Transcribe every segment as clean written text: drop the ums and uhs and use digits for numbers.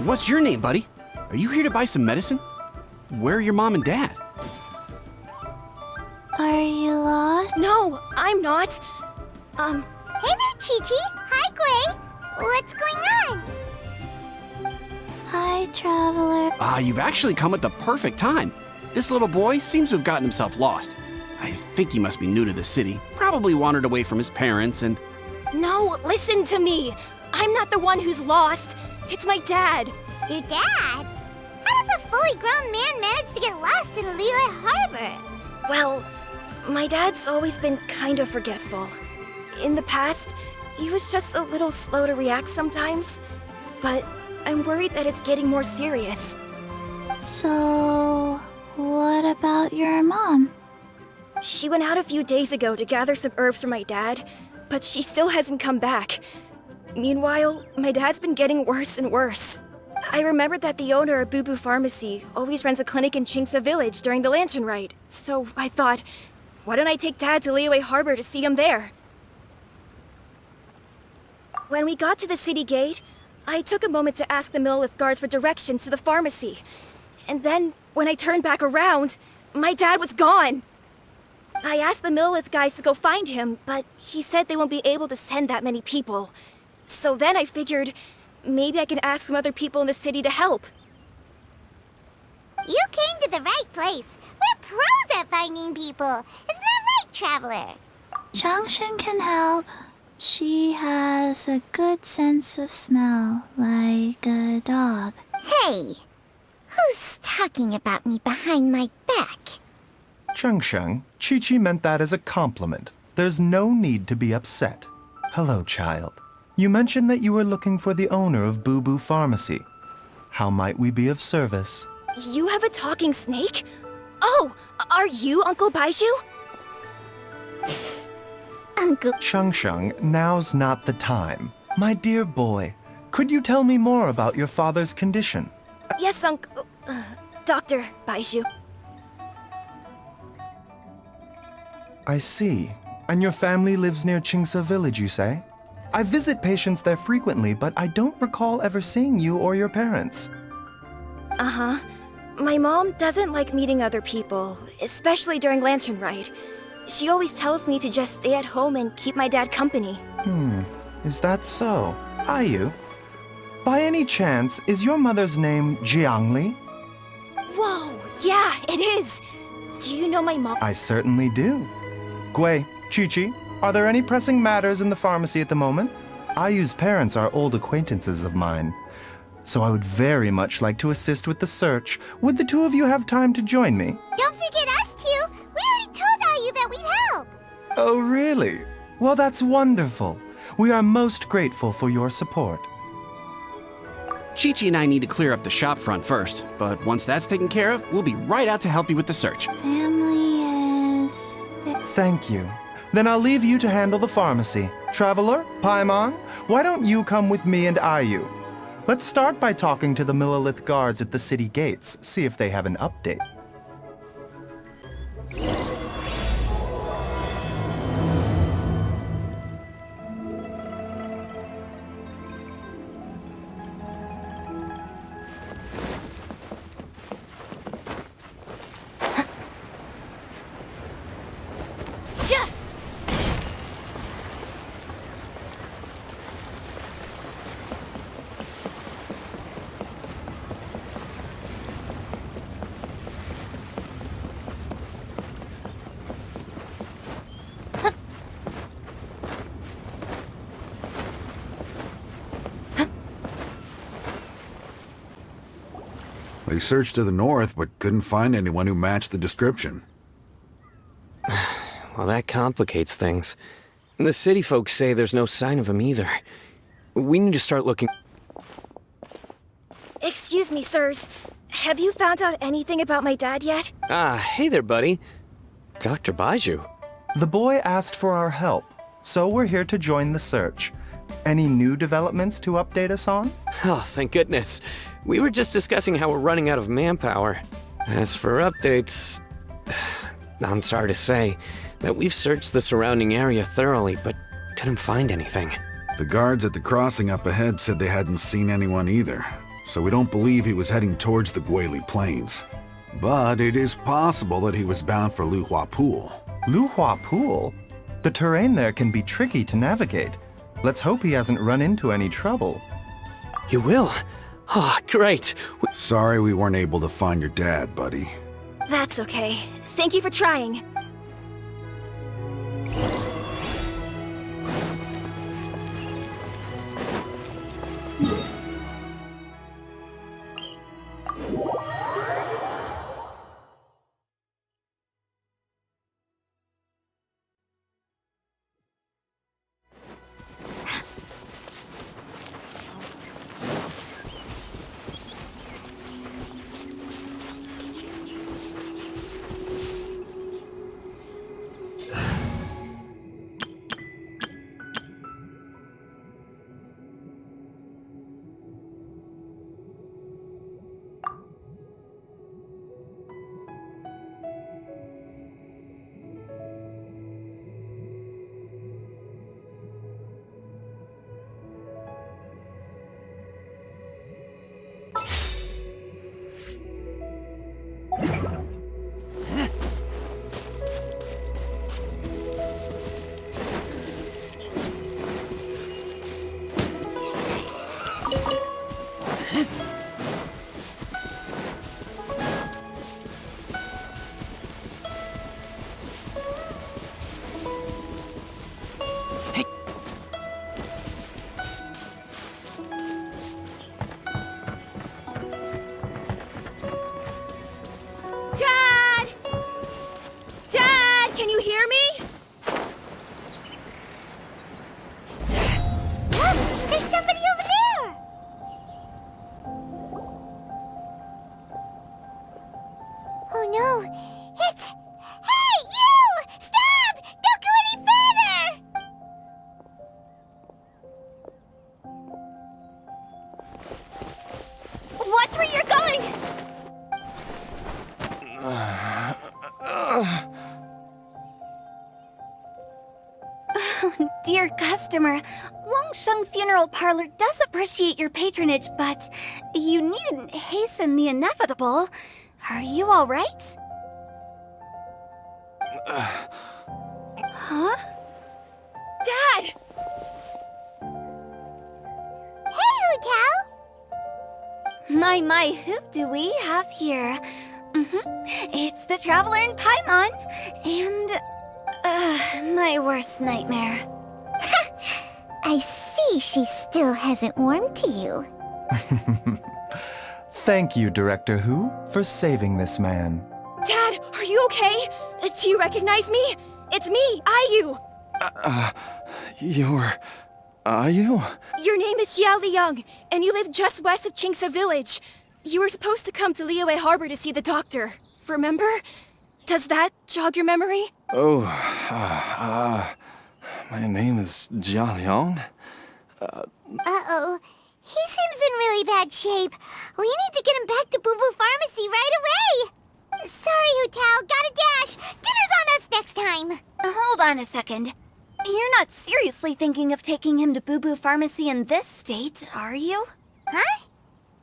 What's your name, buddy? Are you here to buy some medicine? Where are your mom and dad? Are you lost? No, I'm not. Hey there, Chi-Chi. Hi, Gray. What's going on? Hi, Traveler. You've actually come at the perfect time. This little boy seems to have gotten himself lost. I think he must be new to the city. Probably wandered away from his parents and... No, listen to me. I'm not the one who's lost. It's my dad. Your dad? How does a fully grown man manage to get lost in Liyue Harbor? Well, my dad's always been kind of forgetful. In the past, he was just a little slow to react sometimes. But I'm worried that it's getting more serious. So, what about your mom? She went out a few days ago to gather some herbs for my dad, but she still hasn't come back. Meanwhile, my dad's been getting worse and worse. I remembered that the owner of Boo Boo Pharmacy always runs a clinic in Chingsa Village during the Lantern Rite, so I thought, why don't I take Dad to Liyue Harbor to see him there? When we got to the city gate, I took a moment to ask the Millelith guards for directions to the pharmacy. And then, when I turned back around, my dad was gone! I asked the Millelith guys to go find him, but he said they won't be able to send that many people. So then I figured, maybe I can ask some other people in the city to help. You came to the right place. We're pros at finding people. Isn't that right, Traveler? Changshan can help. She has a good sense of smell, like a dog. Hey, who's talking about me behind my back? Changsheng, Chi-Chi meant that as a compliment. There's no need to be upset. Hello, child. You mentioned that you were looking for the owner of Boo Boo Pharmacy. How might we be of service? You have a talking snake? Oh, are you Uncle Baizhu? Uncle. Changsheng, now's not the time. My dear boy, could you tell me more about your father's condition? Yes, Dr. Baizhu. I see. And your family lives near Chingsa Village, you say? I visit patients there frequently, but I don't recall ever seeing you or your parents. Uh-huh. My mom doesn't like meeting other people, especially during Lantern Rite. She always tells me to just stay at home and keep my dad company. Is that so? Ayu? By any chance, is your mother's name Jiangli? Whoa, yeah, it is! Do you know my mom? I certainly do. Gui, Chi-Chi, are there any pressing matters in the pharmacy at the moment? Ayu's parents are old acquaintances of mine, so I would very much like to assist with the search. Would the two of you have time to join me? Don't forget us two. We already told Ayu that we'd help. Oh, really? Well, that's wonderful. We are most grateful for your support. Chi-Chi and I need to clear up the shop front first, but once that's taken care of, we'll be right out to help you with the search. Family is... Thank you. Then I'll leave you to handle the pharmacy. Traveler, Paimon, why don't you come with me and Ayu? Let's start by talking to the Millelith guards at the city gates, see if they have an update. We searched to the north, but couldn't find anyone who matched the description. Well, that complicates things. The city folks say there's no sign of him either. We need to start looking... Excuse me, sirs. Have you found out anything about my dad yet? Hey there, buddy. Dr. Baizhu. The boy asked for our help, so we're here to join the search. Any new developments to update us on? Oh, thank goodness. We were just discussing how we're running out of manpower. As for updates... I'm sorry to say that we've searched the surrounding area thoroughly, but didn't find anything. The guards at the crossing up ahead said they hadn't seen anyone either. so we don't believe he was heading towards the Guili Plains. But it is possible that he was bound for Luhua Pool. Luhua Pool? The terrain there can be tricky to navigate. Let's hope he hasn't run into any trouble. You will? Oh, great. Sorry we weren't able to find your dad, buddy. That's okay. Thank you for trying. Dad! Dad, can you hear me? Look! There's somebody over there! Oh no! It's... Hey, you! Stop! Don't go any further! Watch where you're going! Dear customer, Wangsheng Funeral Parlor does appreciate your patronage, but you needn't hasten the inevitable. Are you all right? Huh? Dad! Hey, Hotel! My, who do we have here? It's the Traveler in Paimon, and, my worst nightmare. I see she still hasn't warmed to you. Thank you, Director Hu, for saving this man. Dad, are you okay? Do you recognize me? It's me, Ayu. Ayu? Your name is Jia Liang, and you live just west of Qingse Village. You were supposed to come to Liyue Harbor to see the doctor. Remember? Does that jog your memory? Oh, my name is Jia Liang. Uh-oh. He seems in really bad shape. We need to get him back to Boo Boo Pharmacy right away. Sorry, Hotel. Gotta dash. Dinner's on us next time. Hold on a second. You're not seriously thinking of taking him to Boo Boo Pharmacy in this state, are you? Huh?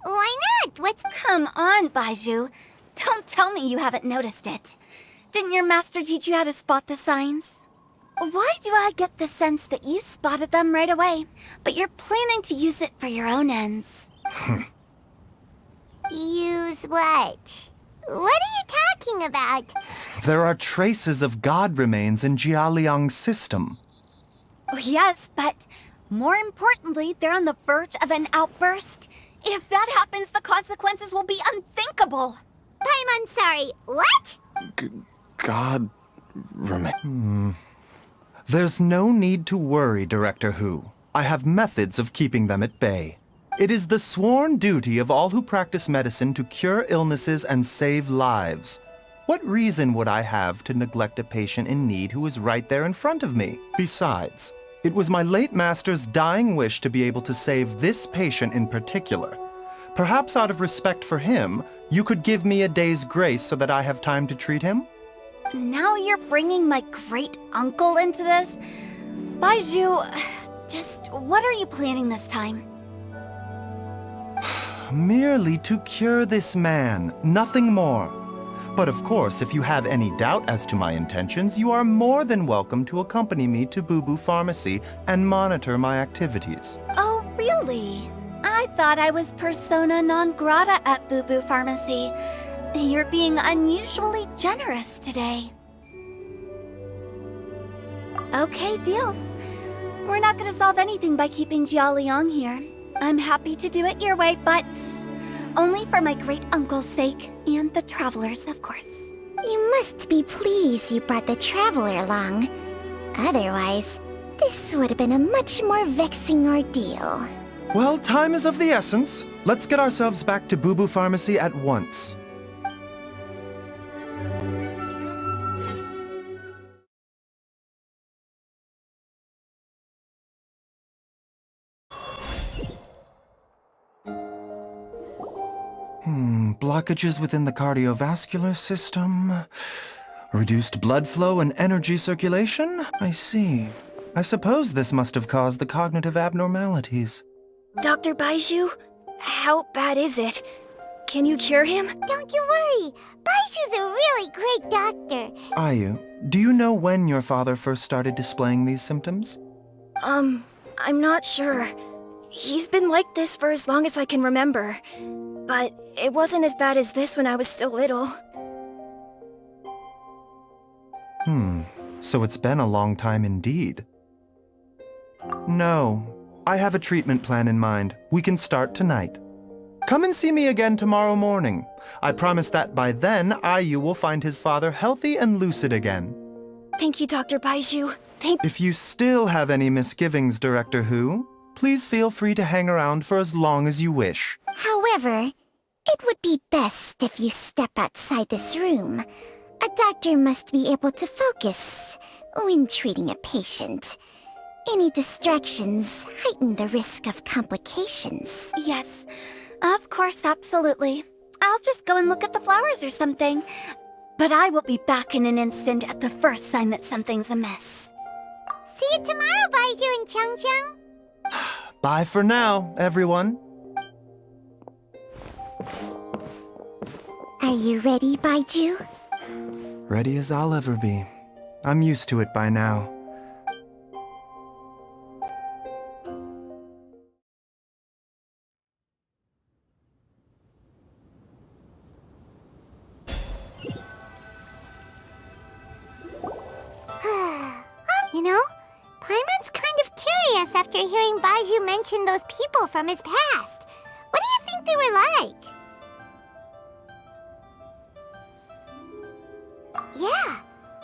Why not? What's... Come on, Baizhu. Don't tell me you haven't noticed it. Didn't your master teach you how to spot the signs? Why do I get the sense that you spotted them right away, but you're planning to use it for your own ends? Use what? What are you talking about? There are traces of god remains in Jia Liang's system. Yes, but more importantly, they're on the verge of an outburst. If that happens, the consequences will be unthinkable. I'm sorry. What? God remain. There's no need to worry, Director Hu. I have methods of keeping them at bay. It is the sworn duty of all who practice medicine to cure illnesses and save lives. What reason would I have to neglect a patient in need who is right there in front of me? Besides, it was my late master's dying wish to be able to save this patient in particular. Perhaps out of respect for him, you could give me a day's grace so that I have time to treat him? Now you're bringing my great-uncle into this? Baizhu, just what are you planning this time? Merely to cure this man, nothing more. But of course, if you have any doubt as to my intentions, you are more than welcome to accompany me to Boo Boo Pharmacy and monitor my activities. Oh, really? I thought I was persona non grata at Boo Boo Pharmacy. You're being unusually generous today. Okay, deal. We're not gonna solve anything by keeping Jialiang here. I'm happy to do it your way, but only for my great-uncle's sake and the travelers, of course. You must be pleased you brought the traveler along. Otherwise, this would have been a much more vexing ordeal. Well, time is of the essence. Let's get ourselves back to Boo Boo Pharmacy at once. Blockages within the cardiovascular system. Reduced blood flow and energy circulation? I see. I suppose this must have caused the cognitive abnormalities. Dr. Baizhu, how bad is it? Can you cure him? Don't you worry. Baishu's a really great doctor. Ayu, do you know when your father first started displaying these symptoms? I'm not sure. He's been like this for as long as I can remember. But it wasn't as bad as this when I was still little. So it's been a long time indeed. No, I have a treatment plan in mind. We can start tonight. Come and see me again tomorrow morning. I promise that by then, Ayu will find his father healthy and lucid again. Thank you, Dr. Baizhu. If you still have any misgivings, Director Hu, please feel free to hang around for as long as you wish. However, it would be best if you step outside this room. A doctor must be able to focus when treating a patient. Any distractions heighten the risk of complications. Yes, of course, absolutely. I'll just go and look at the flowers or something. But I will be back in an instant at the first sign that something's amiss. See you tomorrow, Baizhu and Changcheng. Bye for now, everyone. Are you ready, Baizhu? Ready as I'll ever be. I'm used to it by now. You know, Paimon's kind of curious after hearing Baizhu mention those people from his past. What do you think they were like? Yeah,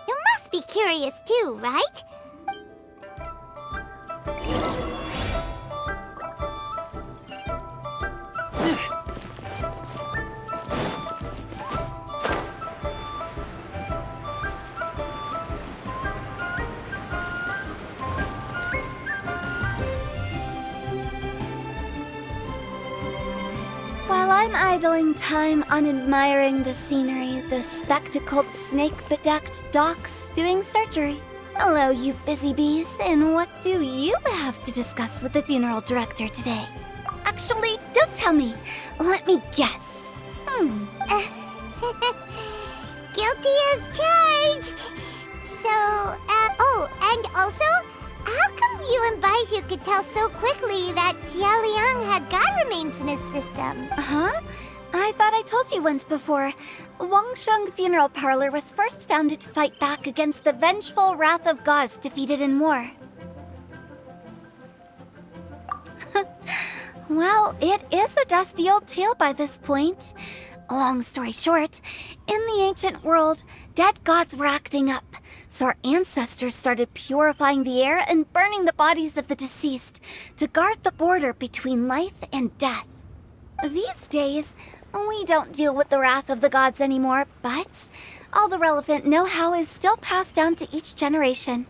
you must be curious too, right? While I'm idling time on admiring the scenery, the spectacled snake-bedecked docs doing surgery. Hello, you busy bees, and what do you have to discuss with the funeral director today? Actually, don't tell me. Let me guess. Guilty as charged. So, and also, how come you and Baizhu could tell so quickly that Jialiang had god remains in his system? Huh? I thought I told you once before. Wangsheng Funeral Parlor was first founded to fight back against the vengeful wrath of gods defeated in war. Well, it is a dusty old tale by this point. Long story short, in the ancient world, dead gods were acting up, so our ancestors started purifying the air and burning the bodies of the deceased to guard the border between life and death. These days, we don't deal with the wrath of the gods anymore, but all the relevant know-how is still passed down to each generation,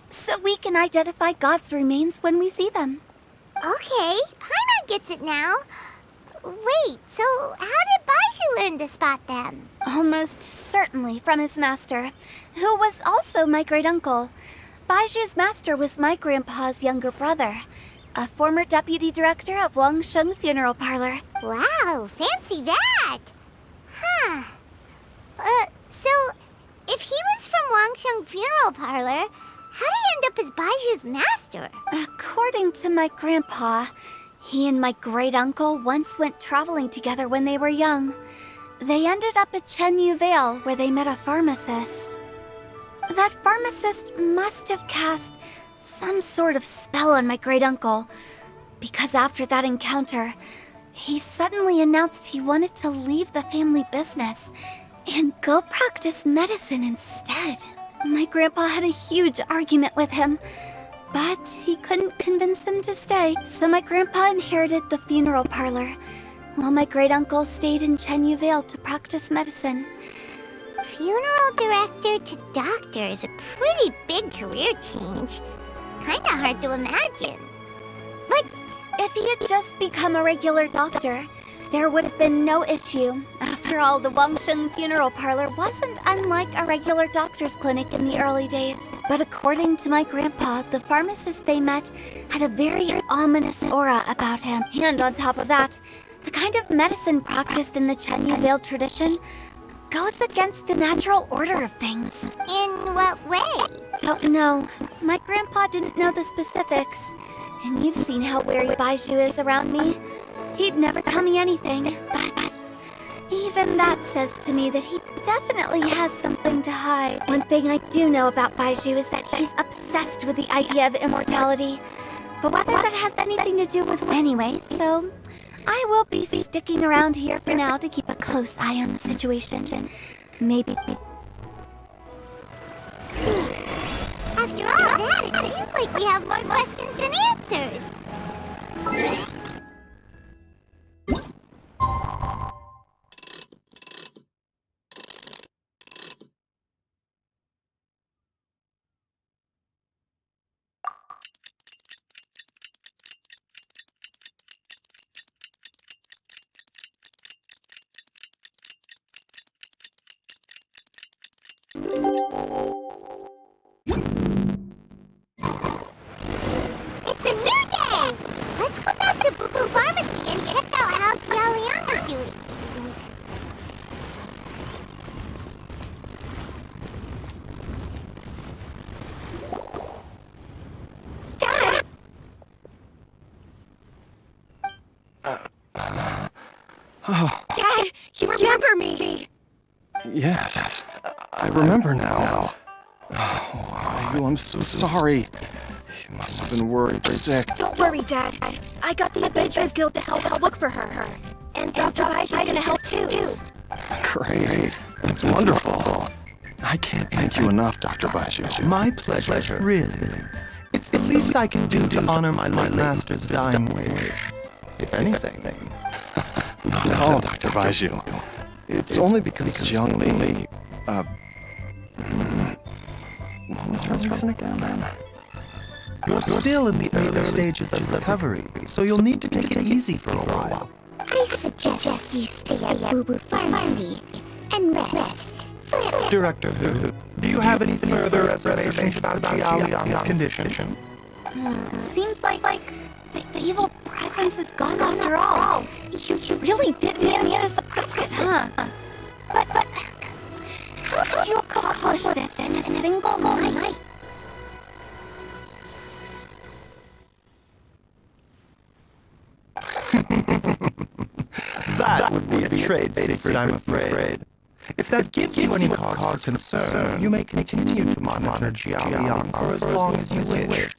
so we can identify gods' remains when we see them. Okay, Paimon gets it now. Wait, so how did Baizhu learn to spot them? Almost certainly from his master, who was also my great-uncle. Baiju's master was my grandpa's younger brother. a former deputy director of Wangsheng Funeral Parlor. Wow, fancy that! Huh. So, if he was from Wangsheng Funeral Parlor, how did he end up as Baiju's master? According to my grandpa, he and my great-uncle once went traveling together when they were young. They ended up at Chenyu Vale, where they met a pharmacist. That pharmacist must have cast some sort of spell on my great-uncle, because after that encounter, he suddenly announced he wanted to leave the family business and go practice medicine instead. My grandpa had a huge argument with him, but he couldn't convince him to stay, so my grandpa inherited the funeral parlor, while my great-uncle stayed in Chenyu Vale to practice medicine. Funeral director to doctor is a pretty big career change. Kinda hard to imagine. But if he had just become a regular doctor, there would have been no issue. After all, the Wangsheng Funeral Parlor wasn't unlike a regular doctor's clinic in the early days. But according to my grandpa, the pharmacist they met had a very ominous aura about him. And on top of that, the kind of medicine practiced in the Chenyu Vale tradition goes against the natural order of things. in what way? Don't know. My grandpa didn't know the specifics. And you've seen how wary Baiju is around me. He'd never tell me anything, but even that says to me that he definitely has something to hide. One thing I do know about Baiju is that he's obsessed with the idea of immortality. But whether that has anything to do with anyway, so I will be sticking around here for now to keep a close eye on the situation and maybe... After all that, it seems like we have more questions than answers. It's a new day! Let's go back to Boo Boo Pharmacy and check out how Jia Liang is doing. Dad, you remember me! Yes, I remember now. Oh, I'm so sorry. You must have been worried sick. Don't worry, Dad. I got the Adventurers Guild to help us look for her. And Dr. Baiju's gonna help too. Great. That's wonderful. I can't thank you enough, Dr. Baiju. My pleasure, really. It's the least I can do to honor my late master's dying wish. If anything. No, Dr. Baiju. It's only because Jiang Li, what was her reason again, then? You're still in the early stages of recovery, so you'll need to take it easy for a while. I suggest you stay at Boo Boo Pharmacy and rest. Director, do you have any further reservations about Jia Liang's condition? Seems like the evil presence is gone after all. You really did manage to suppress it, huh? But how did you accomplish this in a single night? That would be a trade secret, I'm afraid. If that gives you any cause for concern, you may continue to monitor Jia Liang for as long as you wish.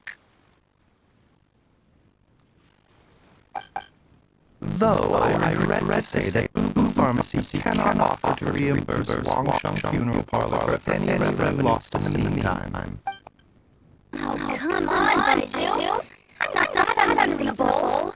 Though I regret to say that Boo Boo Pharmacy cannot offer to reimburse Wangsheng Funeral Parlor for any revenue lost in the meantime. Oh, come on, Baiju. I'm not unreasonable.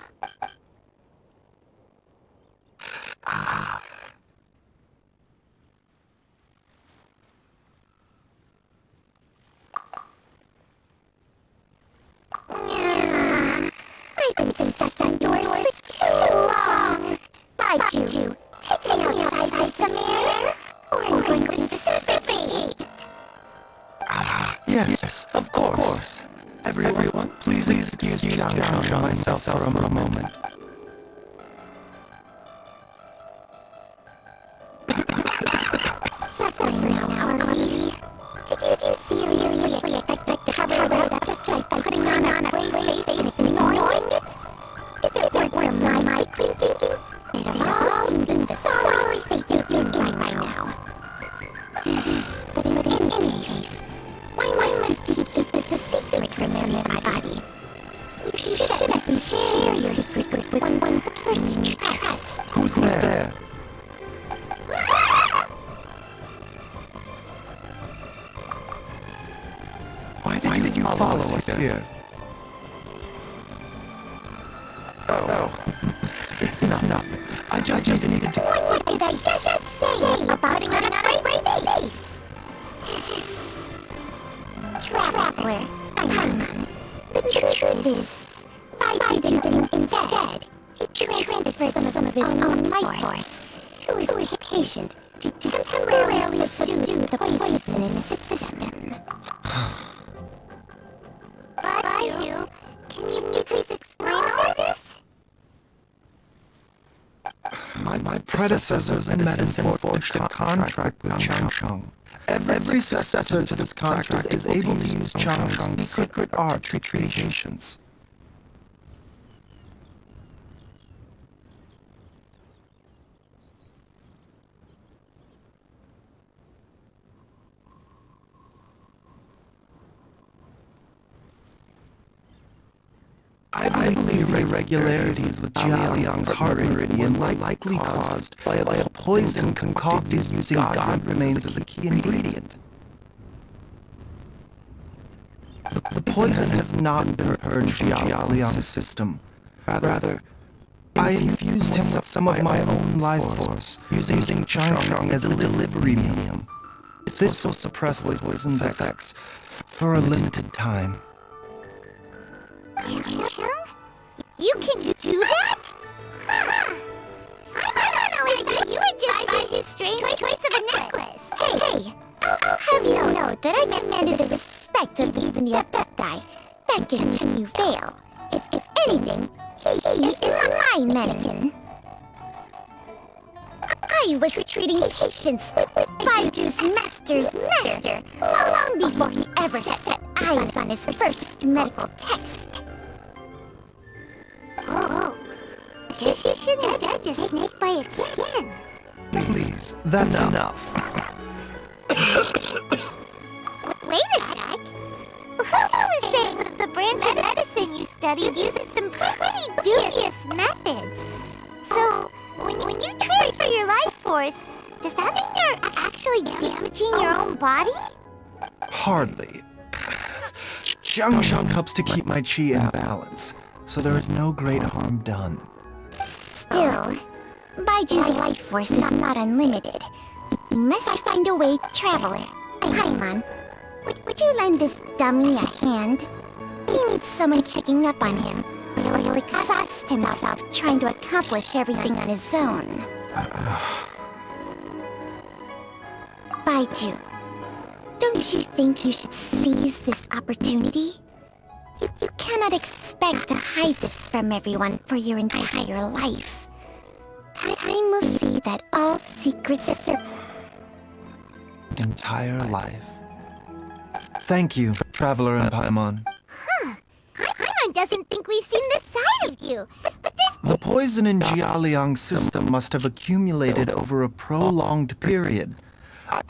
I've been stuck indoors for too long. Baiju, take me outside for some air. We're going to participate. Yes, of course. Everyone, please excuse Jiang for my myself for a moment. Suffering now, are we? Did you seriously expect to cover it up just by putting on a brave face and ignoring it? If it were my queen thinking, they'd have all seen the sorry state they'd be in by now. But in any case, why must you keep this a secret from everybody? You should at least share your secret with one person you trust. Who's there? Why did you follow us here? Oh, it's nothing. I just needed to... What did I just say about putting on a brave face? Traveler, come on. The truth is, I didn't instead. He transferred some of his own life force to his patient to temporarily subdue the poison in his system. Baiju, can you please explain all this? My predecessors in medicine forged a contract with Changsheng. Every successor to this contract is able to use Changsheng's secret art to treat patients. I believe irregularities with Jialiang's heart meridian likely caused by a poison concocted using God remains as a key ingredient. The poison has not been purged from Jialiang's system. Rather, I infused him with some of my own life force, using Changsheng as a delivery medium. This will suppress the poison's effects for a limited time. You can do that? I don't know, you were just a strange choice of a necklace. Hey, I'll have you know that I commanded the respect of even the Adepti. That can you fail. If anything, he is my mannequin. I was treating patients with Baiju's master's master long before he ever set eyes on his first medical text. Oh, you shouldn't judge a snake by its skin. Please, that's enough. Wait a sec. Who was saying that the branch of medicine you study uses some pretty dubious methods? So, when you transfer your life force, does that mean you're actually damaging your own body? Hardly. Changsheng helps to keep my chi in balance, so there is no great harm done. Still, Baiju's life force is not unlimited. You must find a way, traveler. Paimon, would you lend this dummy a hand? He needs someone checking up on him, or he'll exhaust himself trying to accomplish everything on his own. Baiju, don't you think you should seize this opportunity? You cannot expect to hide this from everyone for your entire life. Time will see that all secrets are... Entire life. Thank you, Traveler and Paimon. Paimon doesn't think we've seen this side of you. But there's... The poison in Jialiang's system must have accumulated over a prolonged period.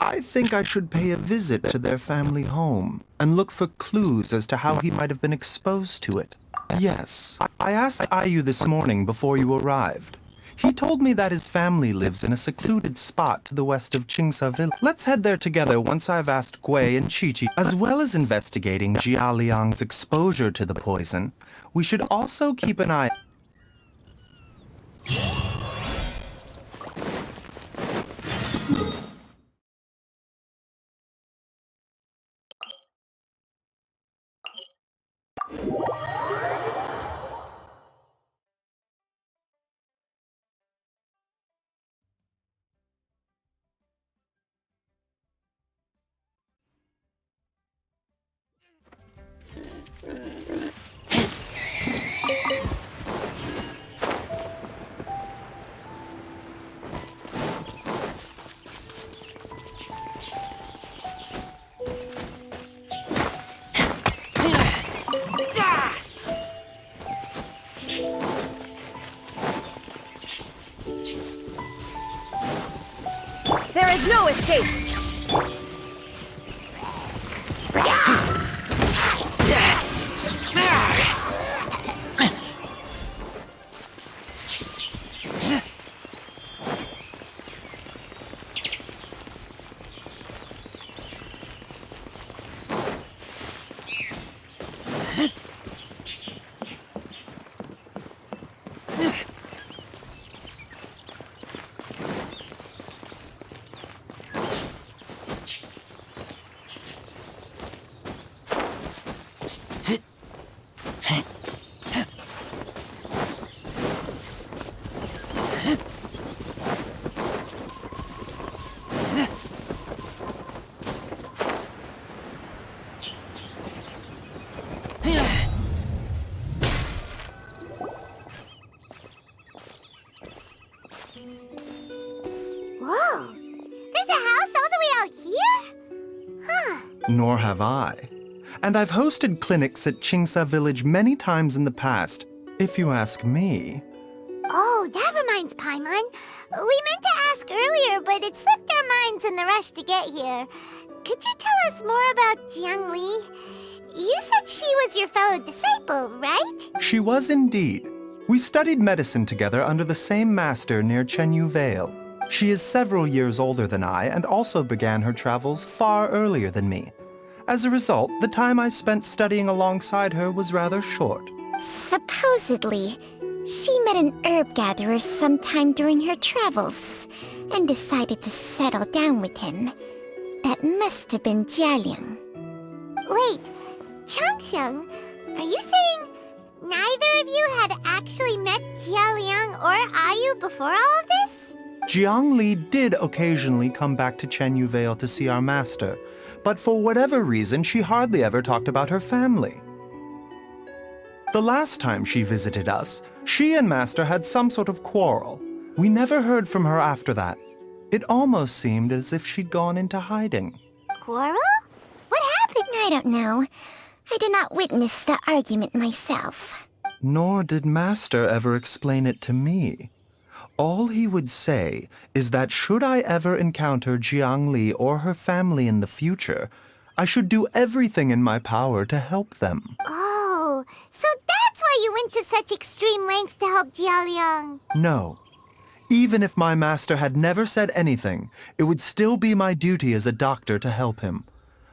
I think I should pay a visit to their family home and look for clues as to how he might have been exposed to it. Yes, I asked Ayu this morning before you arrived. He told me that his family lives in a secluded spot to the west of Qingsa Village. Let's head there together once I've asked Gui and Qiqi. As well as investigating Jialiang's exposure to the poison, we should also keep an eye... no escape! Whoa! There's a house all the way out here? Huh. Nor have I. And I've hosted clinics at Chingsa Village many times in the past, if you ask me. Oh, that reminds Paimon. We meant to ask earlier, but it slipped our minds in the rush to get here. Could you tell us more about Jiang Li? You said she was your fellow disciple, right? She was indeed. We studied medicine together under the same master near Chenyu Vale. She is several years older than I and also began her travels far earlier than me. As a result, the time I spent studying alongside her was rather short. Supposedly, she met an herb gatherer sometime during her travels and decided to settle down with him. That must have been Jialiang. Wait, Changxiang, are you saying neither of you had actually met Jialiang or Ayu before all of this? Jiang Li did occasionally come back to Chenyu Vale to see our master, but for whatever reason, she hardly ever talked about her family. The last time she visited us, she and Master had some sort of quarrel. We never heard from her after that. It almost seemed as if she'd gone into hiding. Quarrel? What happened? I don't know. I did not witness the argument myself. Nor did Master ever explain it to me. All he would say is that should I ever encounter Jiang Li or her family in the future, I should do everything in my power to help them. Oh, so that's why you went to such extreme lengths to help Jialiang. No. Even if my master had never said anything, it would still be my duty as a doctor to help him.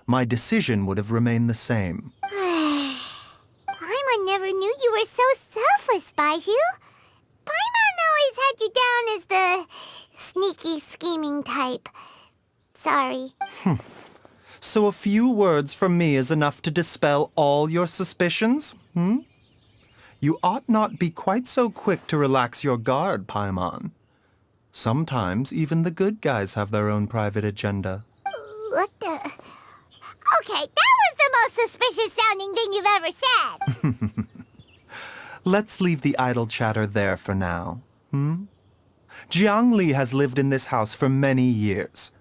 My decision would have remained the same. Paimon never knew you were so selfless, Baiju. Paimon always had you down as the sneaky, scheming type. Sorry. So a few words from me is enough to dispel all your suspicions? You ought not be quite so quick to relax your guard, Paimon. Sometimes even the good guys have their own private agenda. What the... Okay, that was the most suspicious sounding thing you've ever said. Let's leave the idle chatter there for now. Jiang Li has lived in this house for many years.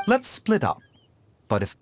Let's split up. But if...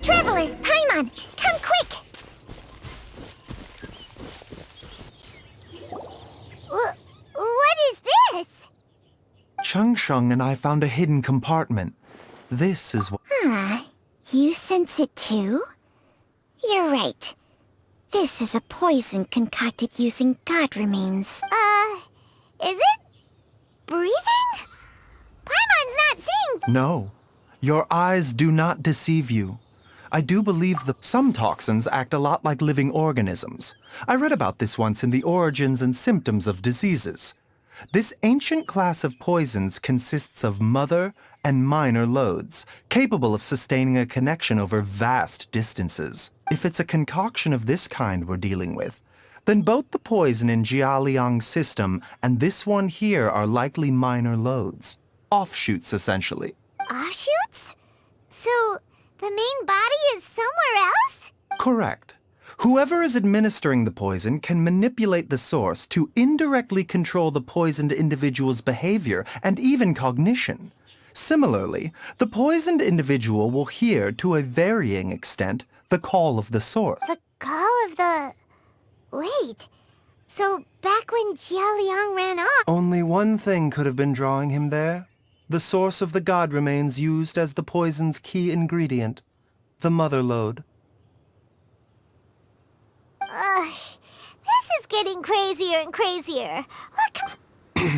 Traveler, Paimon, come quick! What is this? Changsheng and I found a hidden compartment. This is what... You sense it too? You're right. This is a poison concocted using god remains. Is it? Breathing? Paimon's not seeing... No, your eyes do not deceive you. I do believe that some toxins act a lot like living organisms. I read about this once in the Origins and Symptoms of Diseases. This ancient class of poisons consists of mother and minor loads, capable of sustaining a connection over vast distances. If it's a concoction of this kind we're dealing with, then both the poison in Jialiang's system and this one here are likely minor loads. Offshoots, essentially. Offshoots? So, the main body is somewhere else? Correct. Whoever is administering the poison can manipulate the source to indirectly control the poisoned individual's behavior and even cognition. Similarly, the poisoned individual will hear, to a varying extent, the call of the source. The call of the... Wait. So, back when Jialiang ran off... Only one thing could have been drawing him there. The source of the god remains used as the poison's key ingredient, the mother lode. This is getting crazier and crazier. Look. Hey,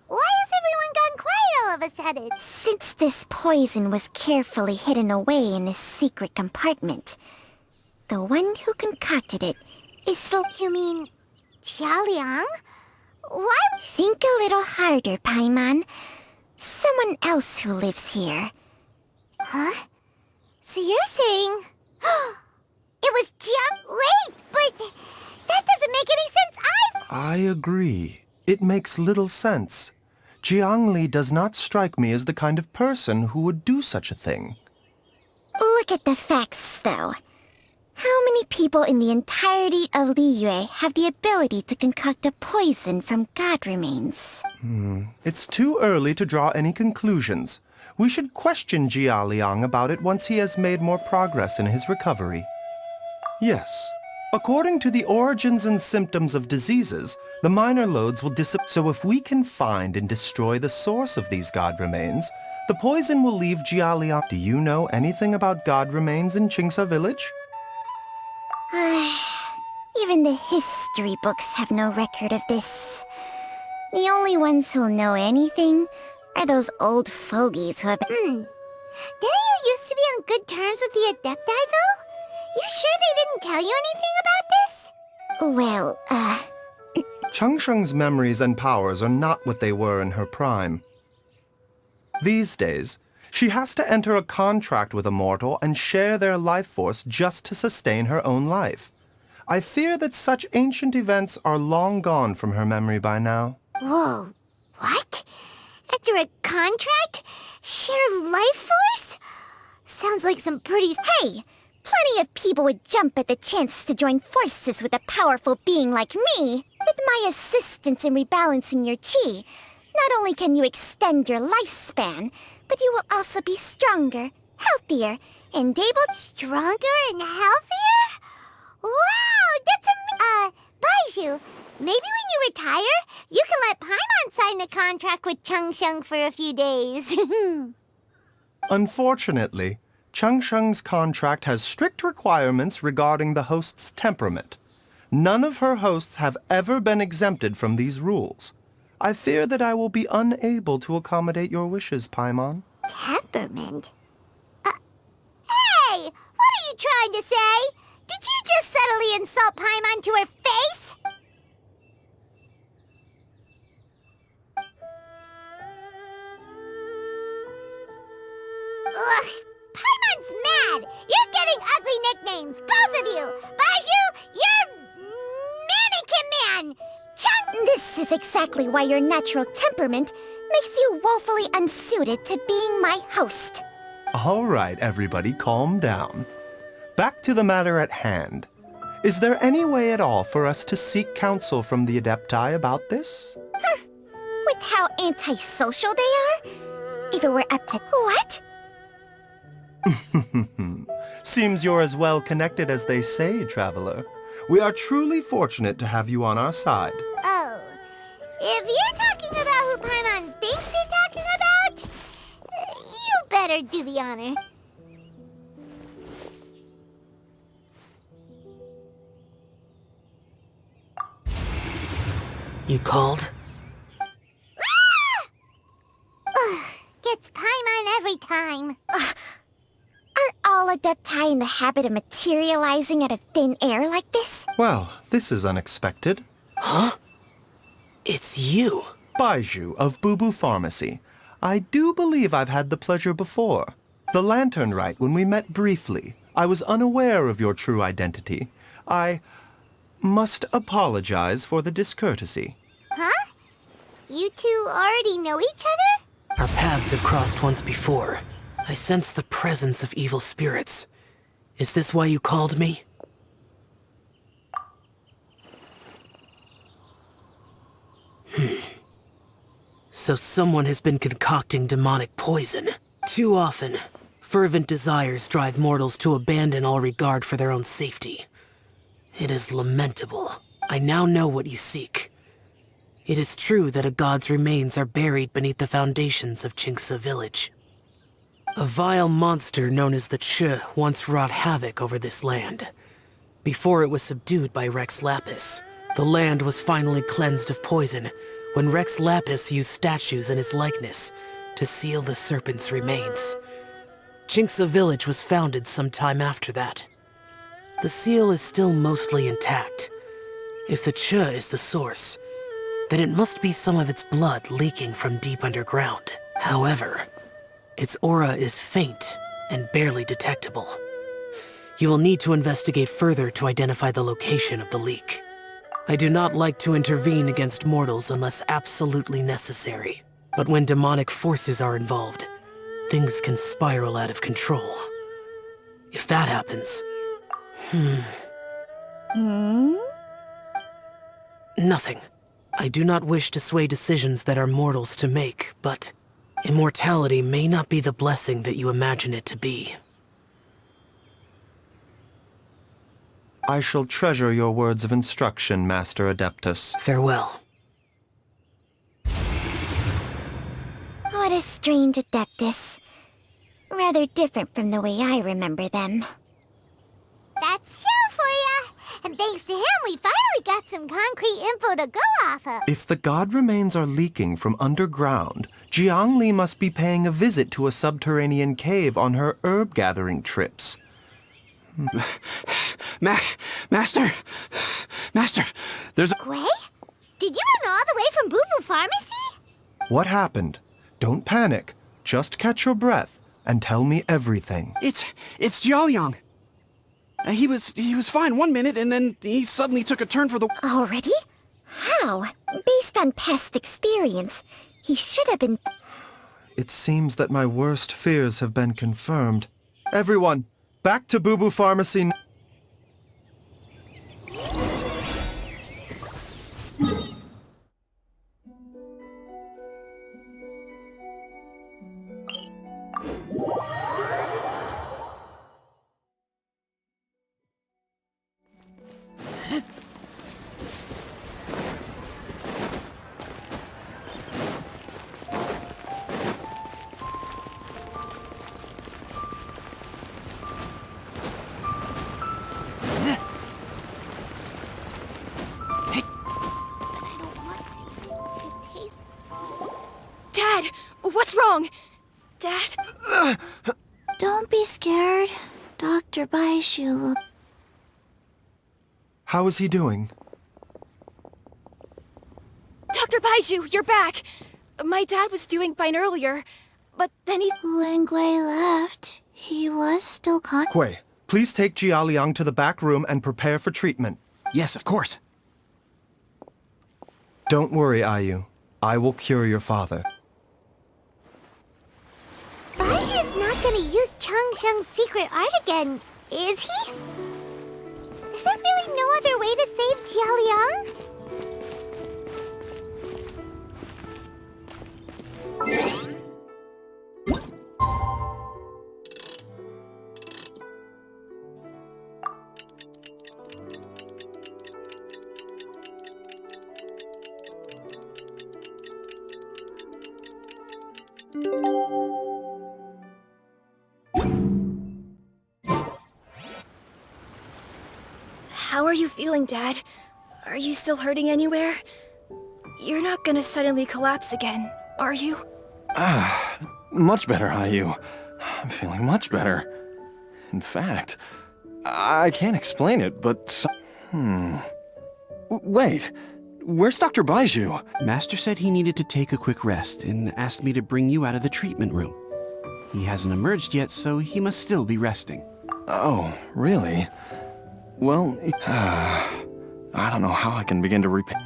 why has everyone gone quiet all of a sudden? Since this poison was carefully hidden away in a secret compartment, the one who concocted it is the... You mean Jialiang? Why? Think a little harder, Paimon. Someone else who lives here. Huh? So you're saying... It was Wait, but that doesn't make any sense either. I agree. It makes little sense. Jiangli does not strike me as the kind of person who would do such a thing. Look at the facts, though. How many people in the entirety of Liyue have the ability to concoct a poison from god remains? It's too early to draw any conclusions. We should question Jia Liang about it once he has made more progress in his recovery. Yes. According to the Origins and Symptoms of Diseases, the minor loads will disappear. So if we can find and destroy the source of these god remains, the poison will leave Jia Liang. Do you know anything about god remains in Qingsa village? Even the history books have no record of this. The only ones who'll know anything are those old fogies who have been... Didn't you used to be on good terms with the Adepti, though? You sure they didn't tell you anything about this? Well, Changsheng's memories and powers are not what they were in her prime. These days, she has to enter a contract with a mortal and share their life force just to sustain her own life. I fear that such ancient events are long gone from her memory by now. Whoa, what? After a contract? Share life force? Sounds like some pretty... hey! Plenty of people would jump at the chance to join forces with a powerful being like me. With my assistance in rebalancing your chi, not only can you extend your lifespan, but you will also be stronger, healthier, and able... Stronger and healthier? Wow, that's Baizhu, maybe when you retire, you can let Paimon sign a contract with Changsheng for a few days. Unfortunately, Changsheng's contract has strict requirements regarding the host's temperament. None of her hosts have ever been exempted from these rules. I fear that I will be unable to accommodate your wishes, Paimon. Temperament? Hey! What are you trying to say? Did you just subtly insult Paimon to her face? Ugh! Paimon's mad! You're getting ugly nicknames, both of you! Baizhu, you're... Mannequin Man! This is exactly why your natural temperament makes you woefully unsuited to being my host. All right, everybody, calm down. Back to the matter at hand. Is there any way at all for us to seek counsel from the Adepti about this? With how antisocial they are? If it were up to... What? Seems you're as well connected as they say, traveler. We are truly fortunate to have you on our side. Oh, if you're talking about who Paimon thinks you're talking about, better do the honor. You called? Gets Paimon every time. Are all Adepti in the habit of materializing out of thin air like this? Well, this is unexpected. Huh? It's you. Baiju of Boo Boo Pharmacy. I do believe I've had the pleasure before. The Lantern Rite, when we met briefly, I was unaware of your true identity. I must apologize for the discourtesy. Huh? You two already know each other? Our paths have crossed once before. I sense the presence of evil spirits. Is this why you called me? So someone has been concocting demonic poison. Too often, fervent desires drive mortals to abandon all regard for their own safety. It is lamentable. I now know what you seek. It is true that a god's remains are buried beneath the foundations of Qingce village. A vile monster known as the Che once wrought havoc over this land. Before it was subdued by Rex Lapis, the land was finally cleansed of poison when Rex Lapis used statues in his likeness to seal the serpent's remains. Qingce village was founded some time after that. The seal is still mostly intact. If the Che is the source, then it must be some of its blood leaking from deep underground. However, its aura is faint and barely detectable. You will need to investigate further to identify the location of the leak. I do not like to intervene against mortals unless absolutely necessary. But when demonic forces are involved, things can spiral out of control. If that happens... Nothing. I do not wish to sway decisions that are mortals to make, but immortality may not be the blessing that you imagine it to be. I shall treasure your words of instruction, Master Adeptus. Farewell. What a strange Adeptus. Rather different from the way I remember them. That's Shell for ya! And thanks to him, we finally got some concrete info to go off of. If the god remains are leaking from underground, Jiangli must be paying a visit to a subterranean cave on her herb-gathering trips. Master, there's a... Gui? Did you run all the way from Boo Boo Pharmacy? What happened? Don't panic. Just catch your breath and tell me everything. It's Jiaoliang. He was fine one minute, and then he suddenly took a turn for the... Already? How? Based on past experience, he should have been... It seems that my worst fears have been confirmed. Everyone, back to Boo Boo Pharmacy. Dad! What's wrong? Dad? Don't be scared. Dr. Baishu will... How is he doing? Dr. Baiju, you're back! My dad was doing fine earlier, but then he... When Gui left, he was still Gui, please take Jiaoliang to the back room and prepare for treatment. Yes, of course. Don't worry, Ayu. I will cure your father. Baiju's not gonna use Changsheng's secret art again, is he? Is there really no other way to save Jiaoliang? are you feeling, Dad? Are you still hurting anywhere? You're not gonna suddenly collapse again, are you? Much better, Ayu. I'm feeling much better. In fact, I can't explain it, but Wait, where's Dr. Baiju? Master said he needed to take a quick rest and asked me to bring you out of the treatment room. He hasn't emerged yet, so he must still be resting. Oh, really? Well, I don't know how I can begin to repay.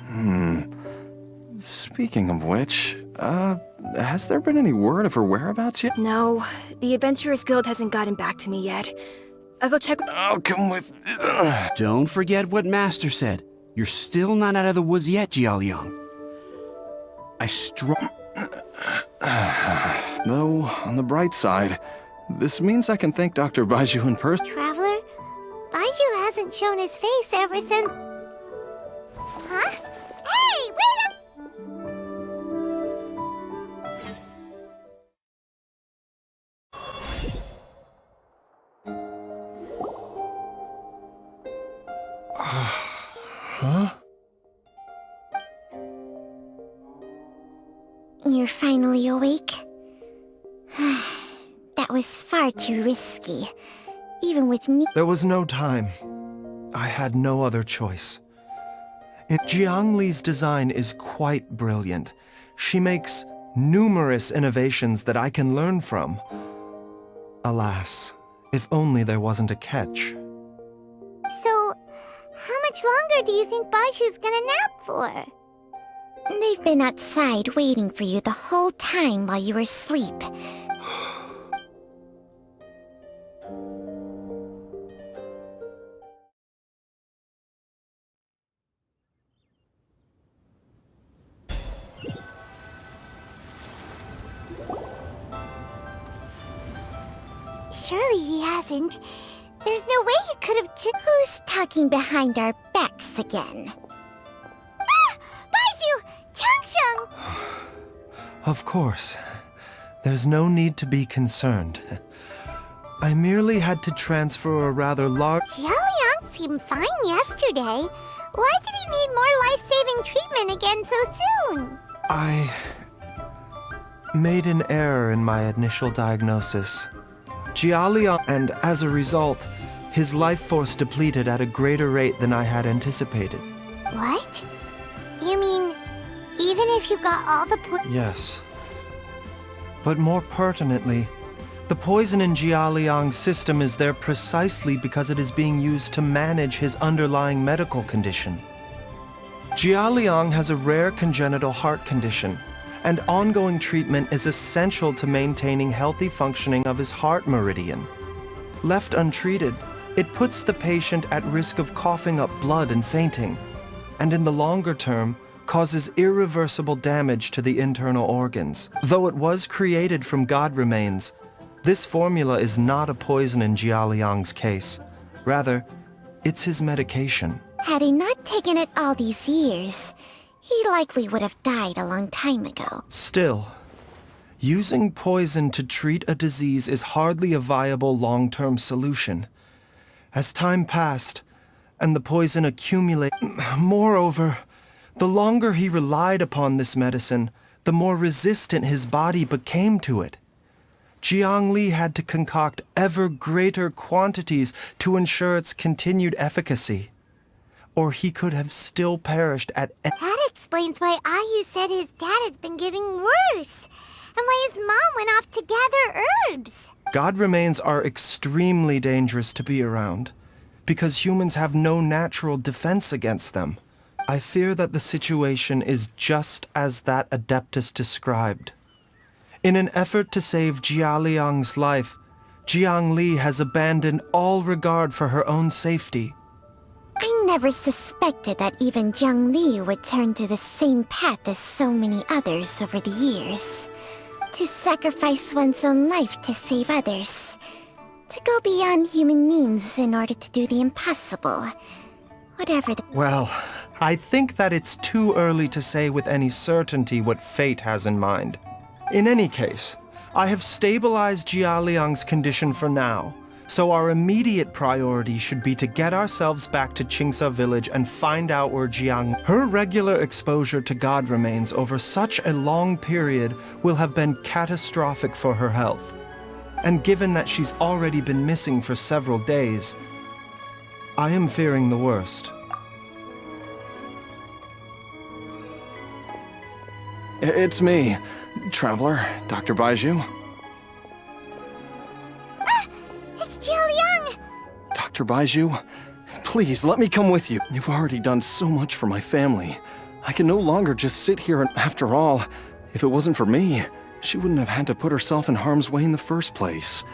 Speaking of which, has there been any word of her whereabouts yet? No, the Adventurers Guild hasn't gotten back to me yet. I'll go check. I'll come with. Don't forget what Master said. You're still not out of the woods yet, Jialiang. Though, on the bright side, this means I can thank Dr. Baiju in person. Traveler? Baiju hasn't shown his face ever since... Huh? Hey, wait up! Huh? You're finally awake? That was far too risky. Even with me. There was no time. I had no other choice. Jiang Li's design is quite brilliant. She makes numerous innovations that I can learn from. Alas, if only there wasn't a catch. So, how much longer do you think Baiju's gonna nap for? They've been outside waiting for you the whole time while you were asleep. Surely he hasn't. There's no way he could have just... Who's talking behind our backs again? Ah! Baiju! Changsheng! Of course. There's no need to be concerned. I merely had to transfer a rather large... Jialiang seemed fine yesterday. Why did he need more life-saving treatment again so soon? I made an error in my initial diagnosis. Jialiang, and as a result, his life force depleted at a greater rate than I had anticipated. What? You mean, even if you got all the Yes. But more pertinently, the poison in Jialiang's system is there precisely because it is being used to manage his underlying medical condition. Jialiang has a rare congenital heart condition, and ongoing treatment is essential to maintaining healthy functioning of his heart meridian. Left untreated, it puts the patient at risk of coughing up blood and fainting, and in the longer term, causes irreversible damage to the internal organs. Though it was created from god remains, this formula is not a poison in Jialiang's case. Rather, it's his medication. Had he not taken it all these years, he likely would have died a long time ago. Still, using poison to treat a disease is hardly a viable long-term solution. As time passed, and the poison accumulated... Moreover, the longer he relied upon this medicine, the more resistant his body became to it. Jiang Li had to concoct ever greater quantities to ensure its continued efficacy. Or he could have still perished at... That explains why Ayu said his dad has been getting worse, and why his mom went off to gather herbs. God remains are extremely dangerous to be around, because humans have no natural defense against them. I fear that the situation is just as that Adeptus described. In an effort to save Jialiang's life, Jiang Li has abandoned all regard for her own safety. I never suspected that even Jiang Li would turn to the same path as so many others over the years. To sacrifice one's own life to save others. To go beyond human means in order to do the impossible. Whatever the... Well, I think that it's too early to say with any certainty what fate has in mind. In any case, I have stabilized Jialiang's condition for now, So our immediate priority should be to get ourselves back to Qingsa village and find out where Jiang. Her regular exposure to God remains over such a long period will have been catastrophic for her health. And given that she's already been missing for several days, I am fearing the worst. It's me, Traveler, Dr. Baiju. It's Jialiang! Dr. Baiju, please let me come with you. You've already done so much for my family. I can no longer just sit here and, after all, if it wasn't for me, she wouldn't have had to put herself in harm's way in the first place.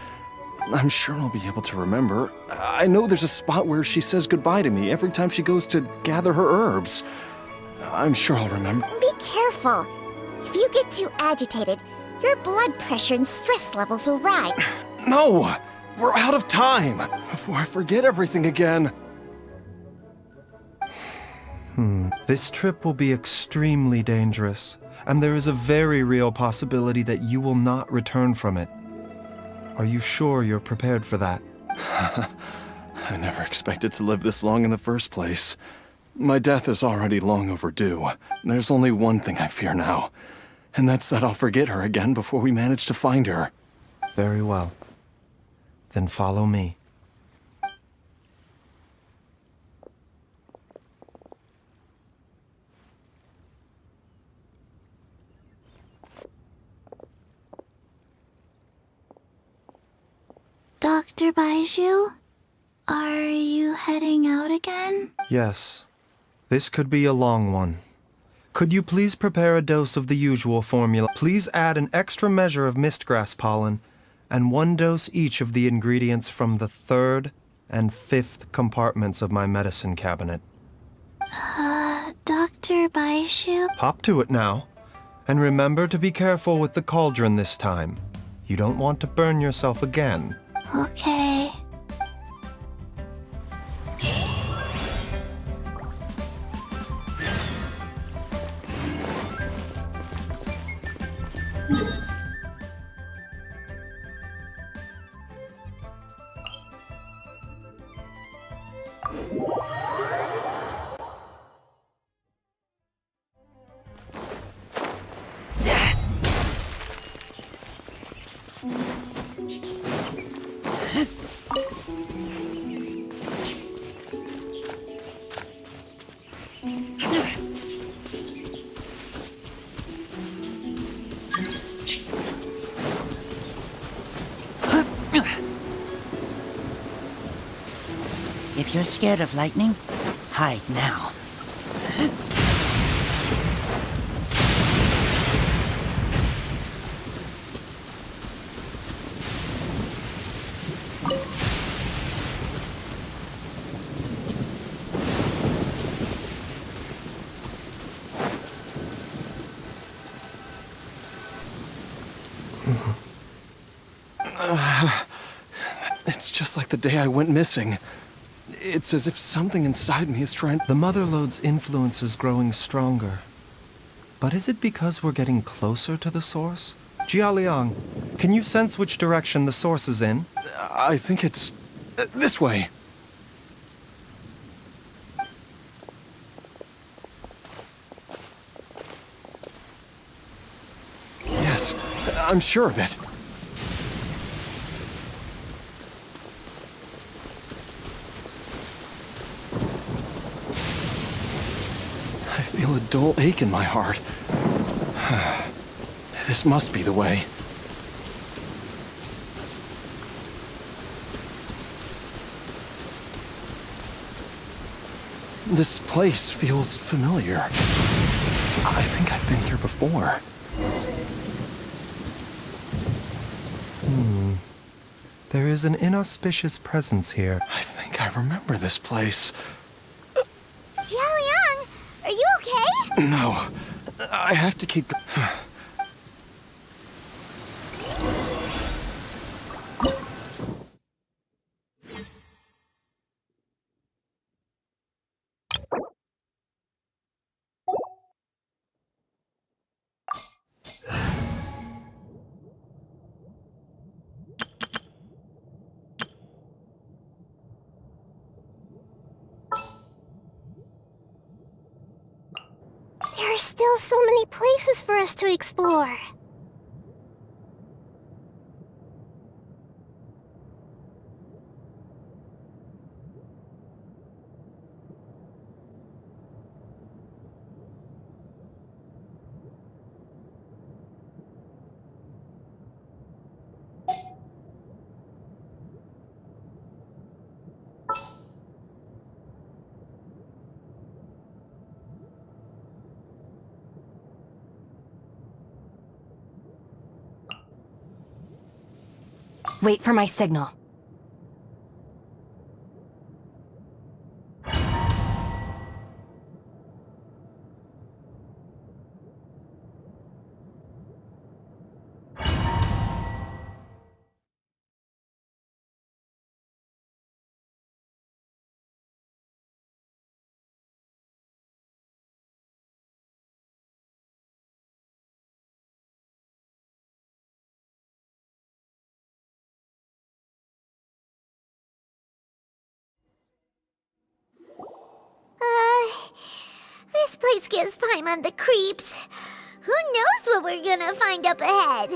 I'm sure I'll be able to remember. I know there's a spot where she says goodbye to me every time she goes to gather her herbs. I'm sure I'll remember. Be careful. If you get too agitated, your blood pressure and stress levels will rise. No! We're out of time! Before I forget everything again. This trip will be extremely dangerous, and there is a very real possibility that you will not return from it. Are you sure you're prepared for that? I never expected to live this long in the first place. My death is already long overdue. There's only one thing I fear now, and that's that I'll forget her again before we manage to find her. Very well. Then follow me. Dr. Baiju? Are you heading out again? Yes. This could be a long one. Could you please prepare a dose of the usual formula? Please add an extra measure of mistgrass pollen and 1 dose each of the ingredients from the 3rd and 5th compartments of my medicine cabinet. Dr. Baiju? Hop to it now. And remember to be careful with the cauldron this time. You don't want to burn yourself again. Okay. If you're scared of lightning, hide now. It's just like the day I went missing. It's as if something inside me is trying... The Mother Lode's influence is growing stronger. But is it because we're getting closer to the source? Jialiang, can you sense which direction the source is in? I think it's... this way. Yes, I'm sure of it. I feel a dull ache in my heart. This must be the way. This place feels familiar. I think I've been here before. There is an inauspicious presence here. I think I remember this place. Jialiang, are you okay? No, I have to keep... still so many places for us to explore. Wait for my signal. This place gives Paimon the creeps. Who knows what we're gonna find up ahead?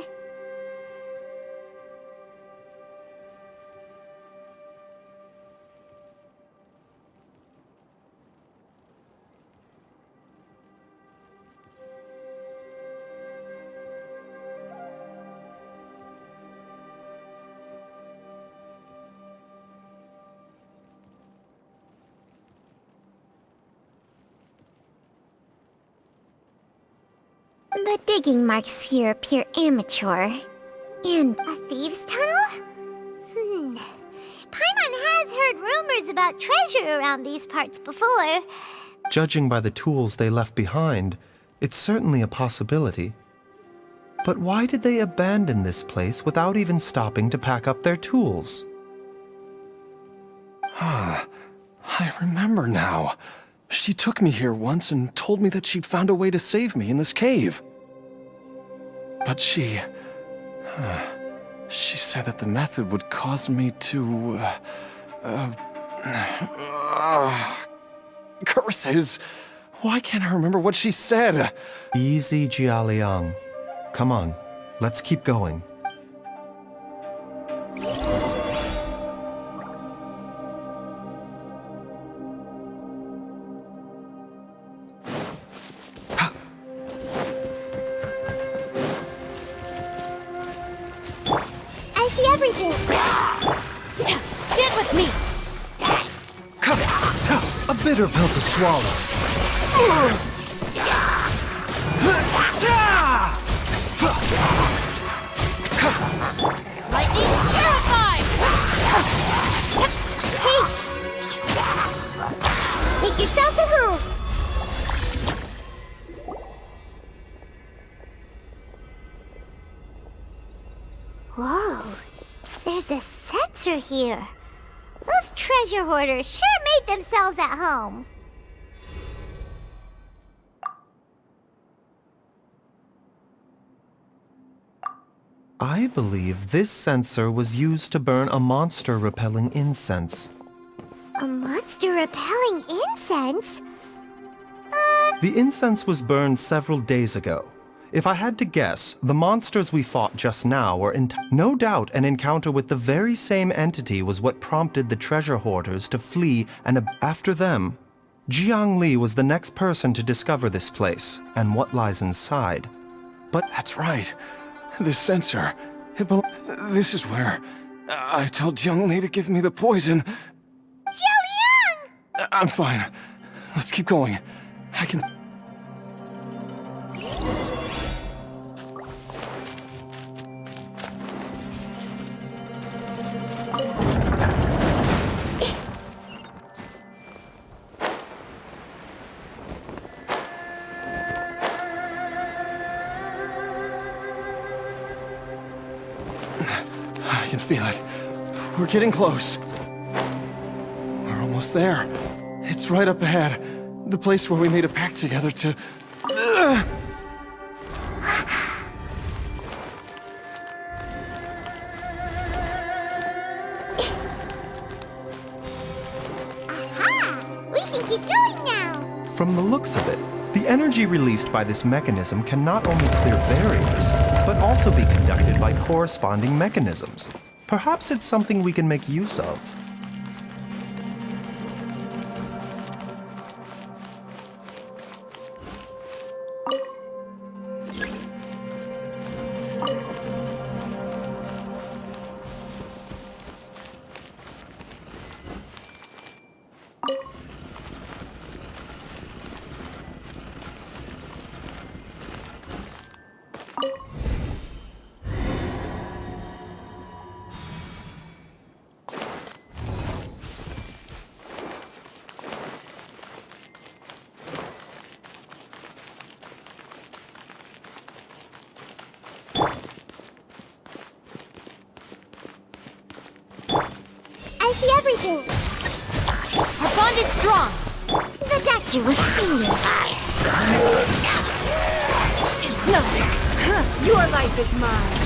The digging marks here appear amateur. And A thieves' tunnel? Paimon has heard rumors about treasure around these parts before. Judging by the tools they left behind, it's certainly a possibility. But why did they abandon this place without even stopping to pack up their tools? I remember now. She took me here once and told me that she'd found a way to save me in this cave. But she said that the method would cause me to, curses. Why can't I remember what she said? Easy, Jialiang. Come on, let's keep going. I see everything. Stand with me. A bitter pill to swallow. Lightning terrified. Hey! Make yourselves at home. Whoa, there's a sensor here. Those treasure hoarders sure made themselves at home. I believe this sensor was used to burn a monster-repelling incense. A monster repelling incense? The incense was burned several days ago. If I had to guess, the monsters we fought just now were no doubt an encounter with the very same entity was what prompted the treasure hoarders to flee, and after them, Jiang Li was the next person to discover this place and what lies inside. But That's right. This sensor. This is where I told Jiang Li to give me the poison. Jialiang! I'm fine. Let's keep going. I can... I can feel it. We're getting close. We're almost there. It's right up ahead. The place where we made a pact together to... Aha! We can keep going now. from the looks of it, The energy released by this mechanism can not only clear barriers, but also be conducted by corresponding mechanisms. Perhaps it's something we can make use of. I see everything. Our bond is strong. The doctor was seeing. It's nothing. Your life is mine.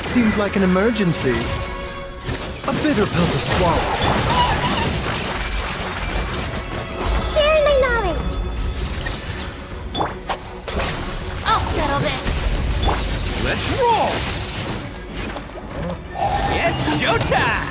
Seems like an emergency. A bitter pill to swallow. Sharing my knowledge. I'll settle this. Let's roll! It's showtime!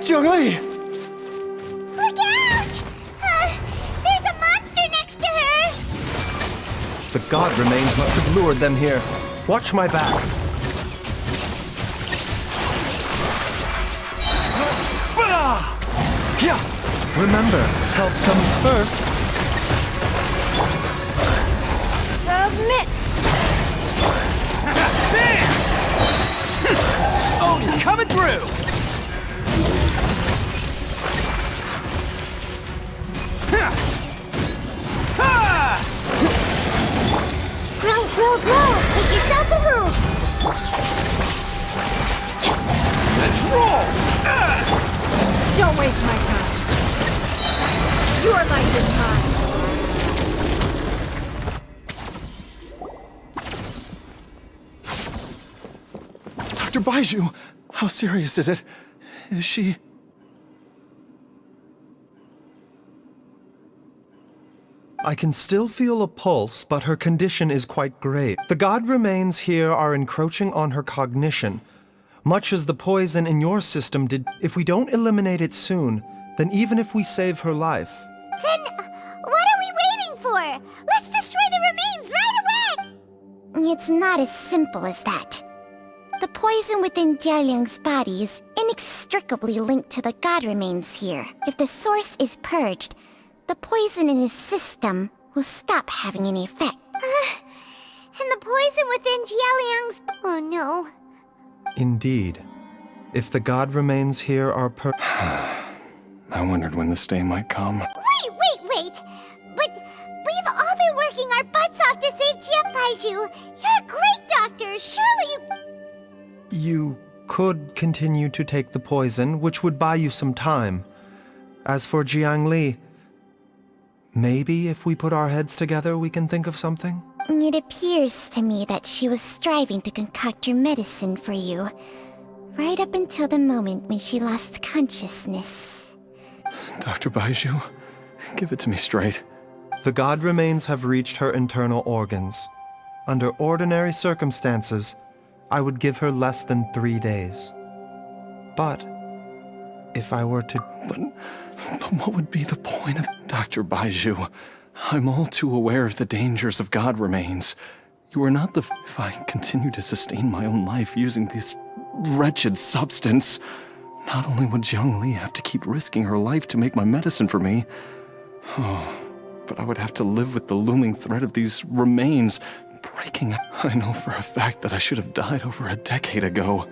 Zhongli! Look out! There's a monster next to her! The god remains must have lured them here. Watch my back. Remember, help comes first. Submit! Oh, coming through! Grow! Make yourselves at home! Let's roll! Don't waste my time. Your life is mine. Dr. Baiju, how serious is it? Is she... I can still feel a pulse, but her condition is quite grave. The god remains here are encroaching on her cognition, much as the poison in your system did. If we don't eliminate it soon, then even if we save her life... Then, what are we waiting for? Let's destroy the remains right away! It's not as simple as that. The poison within Jialiang's body is inextricably linked to the god remains here. If the source is purged, the poison in his system will stop having any effect. And the poison within Jialiang's... Oh no. Indeed. If the god remains here are I wondered when this day might come. Wait! But we've all been working our butts off to save Baiju. You're a great doctor, surely You could continue to take the poison, which would buy you some time. As for Jiang Li, maybe if we put our heads together, we can think of something? It appears to me that she was striving to concoct your medicine for you, right up until the moment when she lost consciousness. Dr. Baiju, give it to me straight. The god remains have reached her internal organs. Under ordinary circumstances, I would give her less than 3 days. But if I were to... But what would be the point of... Dr. Baiju, I'm all too aware of the dangers of god remains. You are not the... If I continue to sustain my own life using this wretched substance, not only would Jiang Li have to keep risking her life to make my medicine for me, but I would have to live with the looming threat of these remains breaking. I know for a fact that I should have died over a decade ago.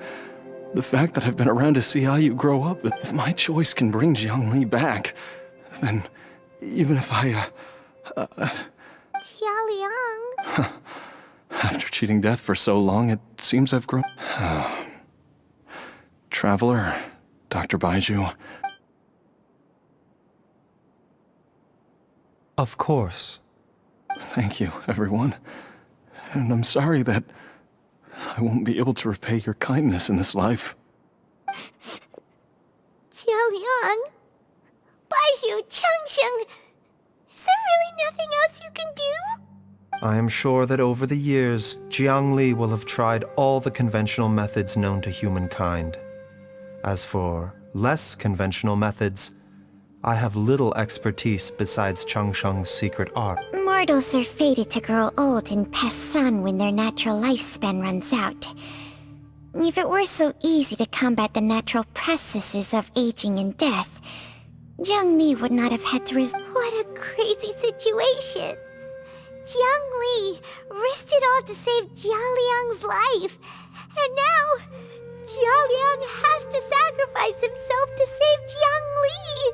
The fact that I've been around to see how you grow up, if my choice can bring Jiang Li back, then even if I, Jialiang. After cheating death for so long, it seems I've grown... Traveler, Dr. Baiju. Of course. Thank you, everyone. And I'm sorry that I won't be able to repay your kindness in this life. Jialiang. Baiju, Changsheng. Is there really nothing else you can do? I am sure that over the years, Jiang Li will have tried all the conventional methods known to humankind. As for less conventional methods, I have little expertise besides Changsheng's secret art. Mortals are fated to grow old and pass on when their natural lifespan runs out. If it were so easy to combat the natural processes of aging and death, Jiang Li would not have had to What a crazy situation! Jiang Li risked it all to save Jialiang's life, and now Jialiang has to sacrifice himself to save Jiang Li!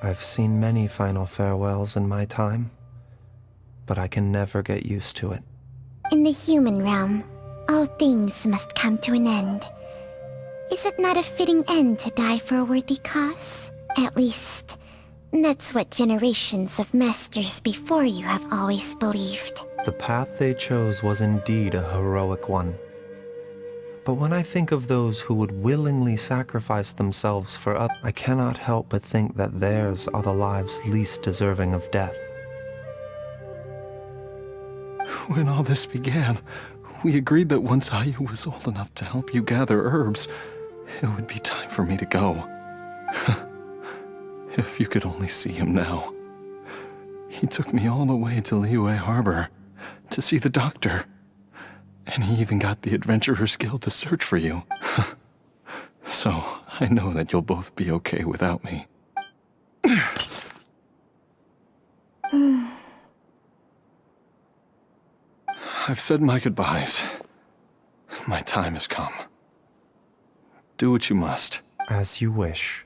I've seen many final farewells in my time, but I can never get used to it. In the human realm, all things must come to an end. Is it not a fitting end to die for a worthy cause? At least, that's what generations of masters before you have always believed. The path they chose was indeed a heroic one. But when I think of those who would willingly sacrifice themselves for others, I cannot help but think that theirs are the lives least deserving of death. When all this began, we agreed that once Ayu was old enough to help you gather herbs, it would be time for me to go. If you could only see him now. He took me all the way to Liyue Harbor to see the doctor. And he even got the Adventurers Guild to search for you. So, I know that you'll both be okay without me. I've said my goodbyes. My time has come. Do what you must. As you wish.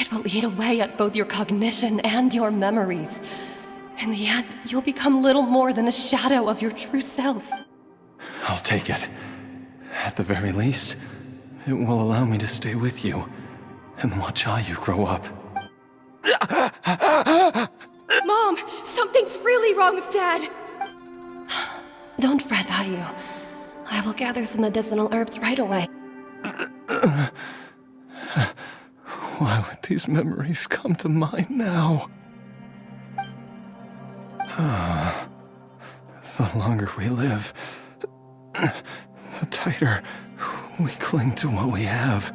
It will eat away at both your cognition and your memories. In the end, you'll become little more than a shadow of your true self. I'll take it. At the very least, it will allow me to stay with you and watch Ayu grow up. Mom, something's really wrong with Dad. Don't fret, Ayu. I will gather some medicinal herbs right away. Why would these memories come to mind now? The longer we live, the tighter we cling to what we have.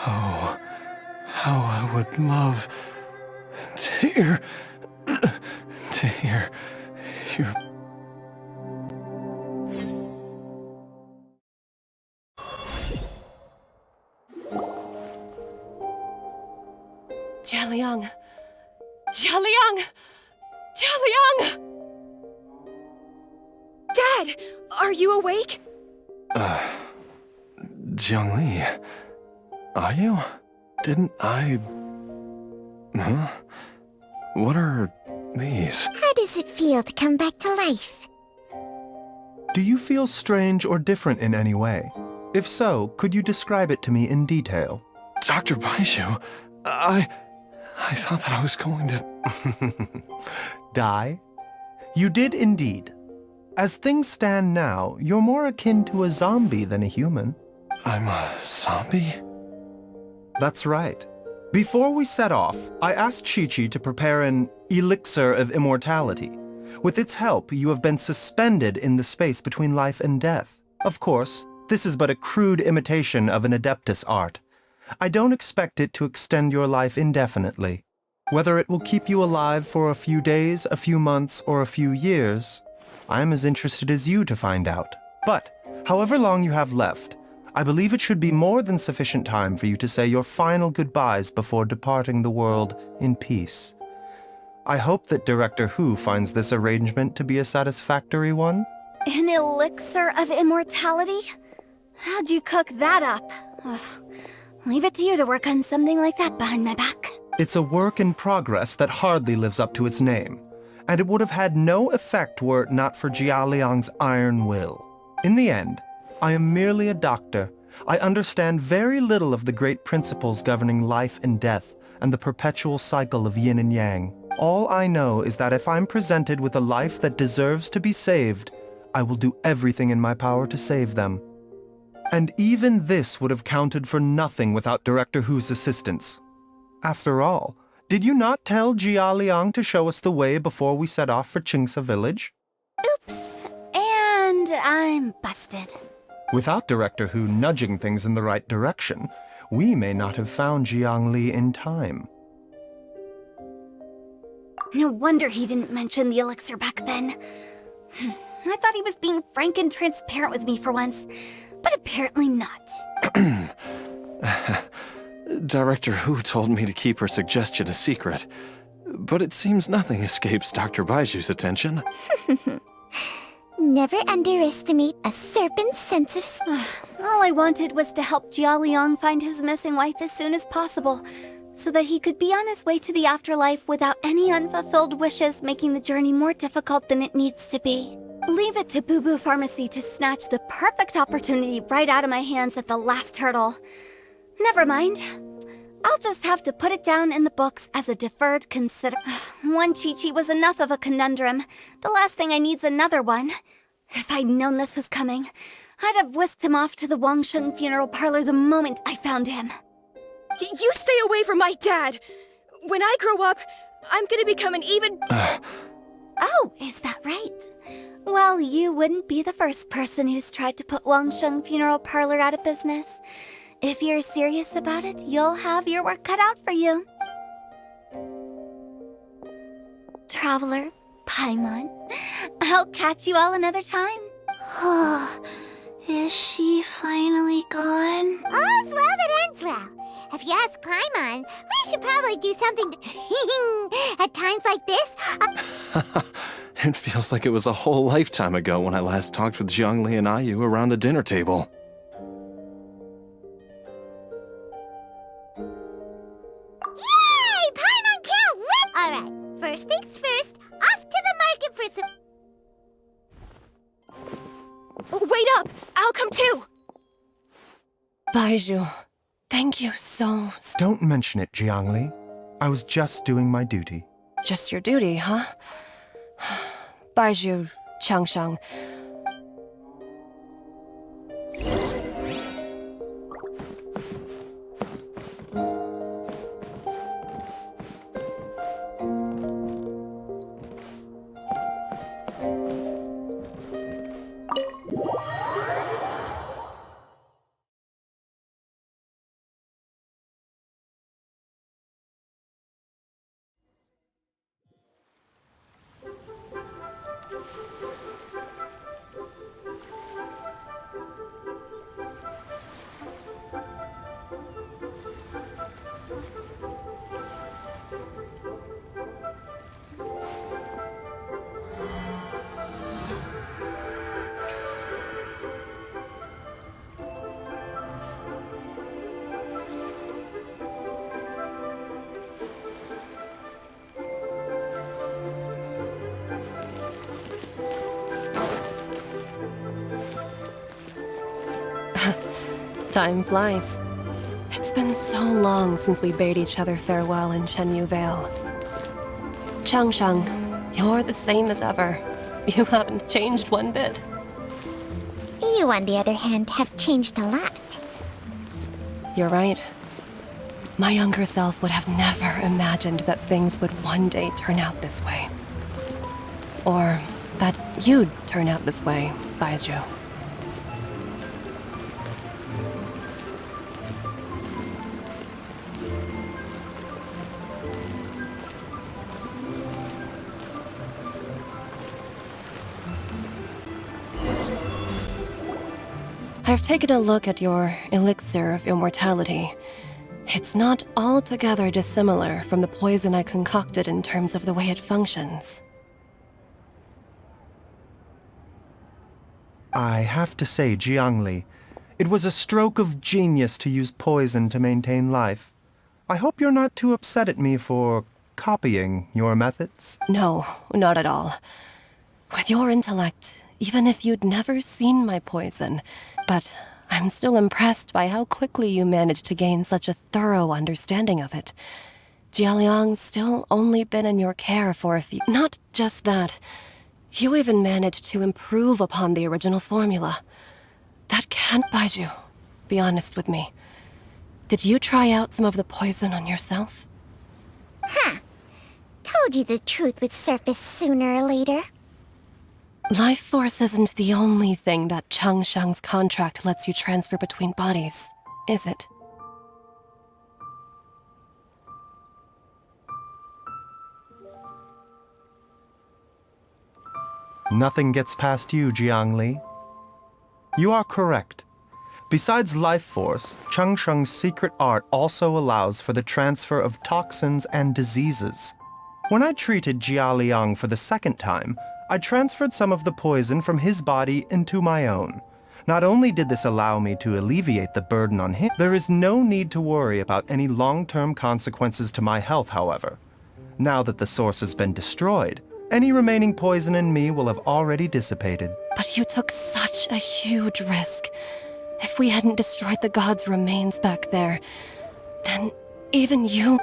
Oh, how I would love to hear your... Jialiang! Jialiang! Jialiang! Dad, are you awake? Jiangli, are you? Didn't I... Huh? What are these? How does it feel to come back to life? Do you feel strange or different in any way? If so, could you describe it to me in detail? Dr. Baizhu, I thought that I was going to... Die? You did indeed. As things stand now, you're more akin to a zombie than a human. I'm a zombie? That's right. Before we set off, I asked Chi-Chi to prepare an elixir of immortality. With its help, you have been suspended in the space between life and death. Of course, this is but a crude imitation of an Adeptus art. I don't expect it to extend your life indefinitely. Whether it will keep you alive for a few days, a few months, or a few years, I'm as interested as you to find out. But, however long you have left, I believe it should be more than sufficient time for you to say your final goodbyes before departing the world in peace. I hope that Director Hu finds this arrangement to be a satisfactory one. An elixir of immortality? How'd you cook that up? Ugh. Leave it to you to work on something like that behind my back. It's a work in progress that hardly lives up to its name, and it would have had no effect were it not for Jia Liang's iron will. In the end, I am merely a doctor. I understand very little of the great principles governing life and death and the perpetual cycle of yin and yang. All I know is that if I'm presented with a life that deserves to be saved, I will do everything in my power to save them. And even this would have counted for nothing without Director Hu's assistance. After all, did you not tell Jia Liang to show us the way before we set off for Qingce Village? Oops. And I'm busted. Without Director Hu nudging things in the right direction, we may not have found Jiangli in time. No wonder he didn't mention the elixir back then. I thought he was being frank and transparent with me for once, but apparently not. Director Hu told me to keep her suggestion a secret, but it seems nothing escapes Dr. Baiju's attention. Never underestimate a serpent's sense of... All I wanted was to help Jia Liang find his missing wife as soon as possible, so that he could be on his way to the afterlife without any unfulfilled wishes making the journey more difficult than it needs to be. Leave it to Boo Boo Pharmacy to snatch the perfect opportunity right out of my hands at the last hurdle. Never mind. I'll just have to put it down in the books as a deferred consider... One Chi-Chi was enough of a conundrum. The last thing I need's another one. If I'd known this was coming, I'd have whisked him off to the Wangsheng funeral parlor the moment I found him. You stay away from my dad! When I grow up, I'm gonna become an even... Oh, is that right? Well, you wouldn't be the first person who's tried to put Wangsheng funeral parlor out of business. If you're serious about it, you'll have your work cut out for you. Traveler, Paimon, I'll catch you all another time. Is she finally gone? All's well that ends well. If you ask Paimon, we should probably do something at times like this. It feels like it was a whole lifetime ago when I last talked with Zhongli and Ayu around the dinner table. Yay! Paimon can't whip! Alright, first things first, off to the market for some... Wait up! I'll come too! Baizhu, thank you so... Don't mention it, Jiangli. I was just doing my duty. Just your duty, huh? Baizhu, Changsheng. Time flies. It's been so long since we bade each other farewell in Shenyu Vale. Changsheng, you're the same as ever. You haven't changed one bit. You, on the other hand, have changed a lot. You're right. My younger self would have never imagined that things would one day turn out this way. Or that you'd turn out this way, Baizhu. I've taken a look at your elixir of immortality. It's not altogether dissimilar from the poison I concocted in terms of the way it functions. I have to say, Jiangli, it was a stroke of genius to use poison to maintain life. I hope you're not too upset at me for copying your methods. No, not at all. With your intellect, even if you'd never seen my poison, but I'm still impressed by how quickly you managed to gain such a thorough understanding of it. Jialiang's still only been in your care for a few... Not just that. You even managed to improve upon the original formula. That can't Baizhu. Be honest with me. Did you try out some of the poison on yourself? Huh. Told you the truth would surface sooner or later. Life force isn't the only thing that Changsheng's contract lets you transfer between bodies, is it? Nothing gets past you, Jiangli. You are correct. Besides life force, Changsheng's secret art also allows for the transfer of toxins and diseases. When I treated Jia Liang for the second time, I transferred some of the poison from his body into my own. Not only did this allow me to alleviate the burden on him, there is no need to worry about any long-term consequences to my health, however. Now that the source has been destroyed, any remaining poison in me will have already dissipated. But you took such a huge risk. If we hadn't destroyed the god's remains back there, then even you...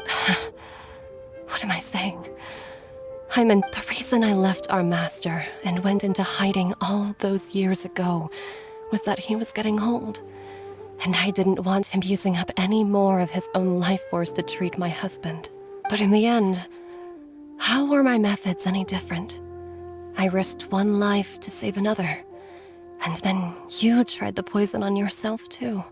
What am I saying? I meant the reason I left our master and went into hiding all those years ago was that he was getting old, and I didn't want him using up any more of his own life force to treat my husband. But in the end, how were my methods any different? I risked one life to save another, and then you tried the poison on yourself too.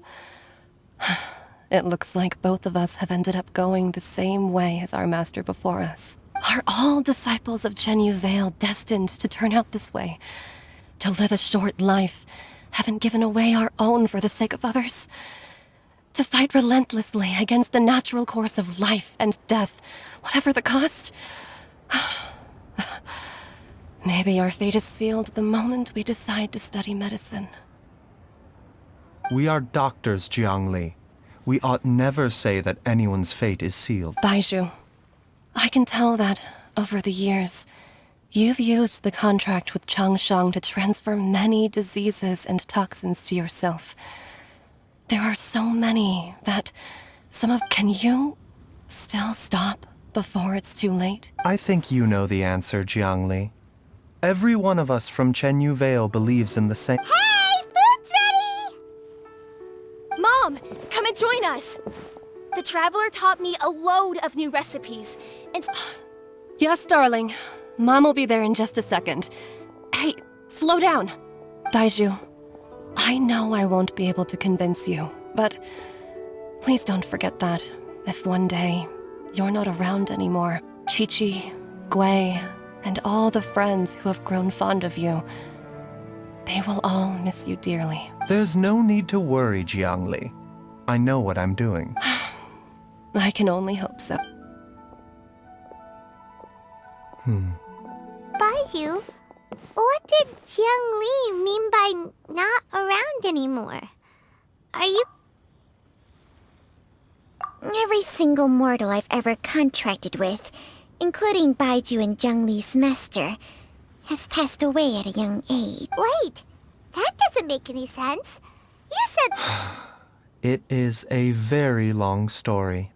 It looks like both of us have ended up going the same way as our master before us. Are all disciples of Genshin Vale destined to turn out this way? To live a short life, having given away our own for the sake of others? To fight relentlessly against the natural course of life and death, whatever the cost? Maybe our fate is sealed the moment we decide to study medicine. We are doctors, Jiangli. We ought never say that anyone's fate is sealed. Baizhu, I can tell that, over the years, you've used the contract with Changshang to transfer many diseases and toxins to yourself. There are so many that Can you still stop before it's too late? I think you know the answer, Jiangli. Every one of us from Genshin Vale believes in the same— Hey, food's ready! Mom, come and join us. The Traveler taught me a load of new recipes, and... Yes, darling. Mom will be there in just a second. Hey, slow down. Baizhu, I know I won't be able to convince you, but please don't forget that if one day you're not around anymore, Chi-Chi, Gui, and all the friends who have grown fond of you, they will all miss you dearly. There's no need to worry, Jiangli. I know what I'm doing. I can only hope so. Baizhu, what did Jiang Li mean by not around anymore? Are you... Every single mortal I've ever contracted with, including Baizhu and Jiang Li's master, has passed away at a young age. Wait, that doesn't make any sense. You said... It is a very long story.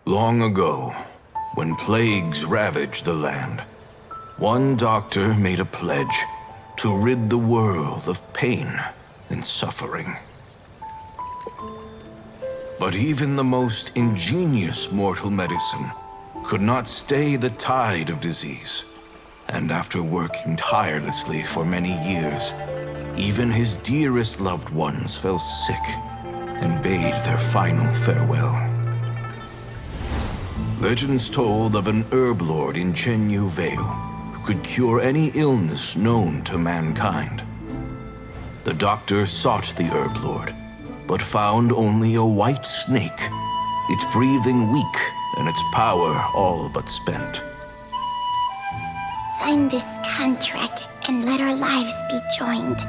Long ago, when plagues ravaged the land, one doctor made a pledge to rid the world of pain and suffering. But even the most ingenious mortal medicine could not stay the tide of disease. And after working tirelessly for many years, even his dearest loved ones fell sick and bade their final farewell. Legends told of an herb lord in Genshin Vale who could cure any illness known to mankind. The doctor sought the herb lord, but found only a white snake, its breathing weak and its power all but spent. Sign this contract and let our lives be joined.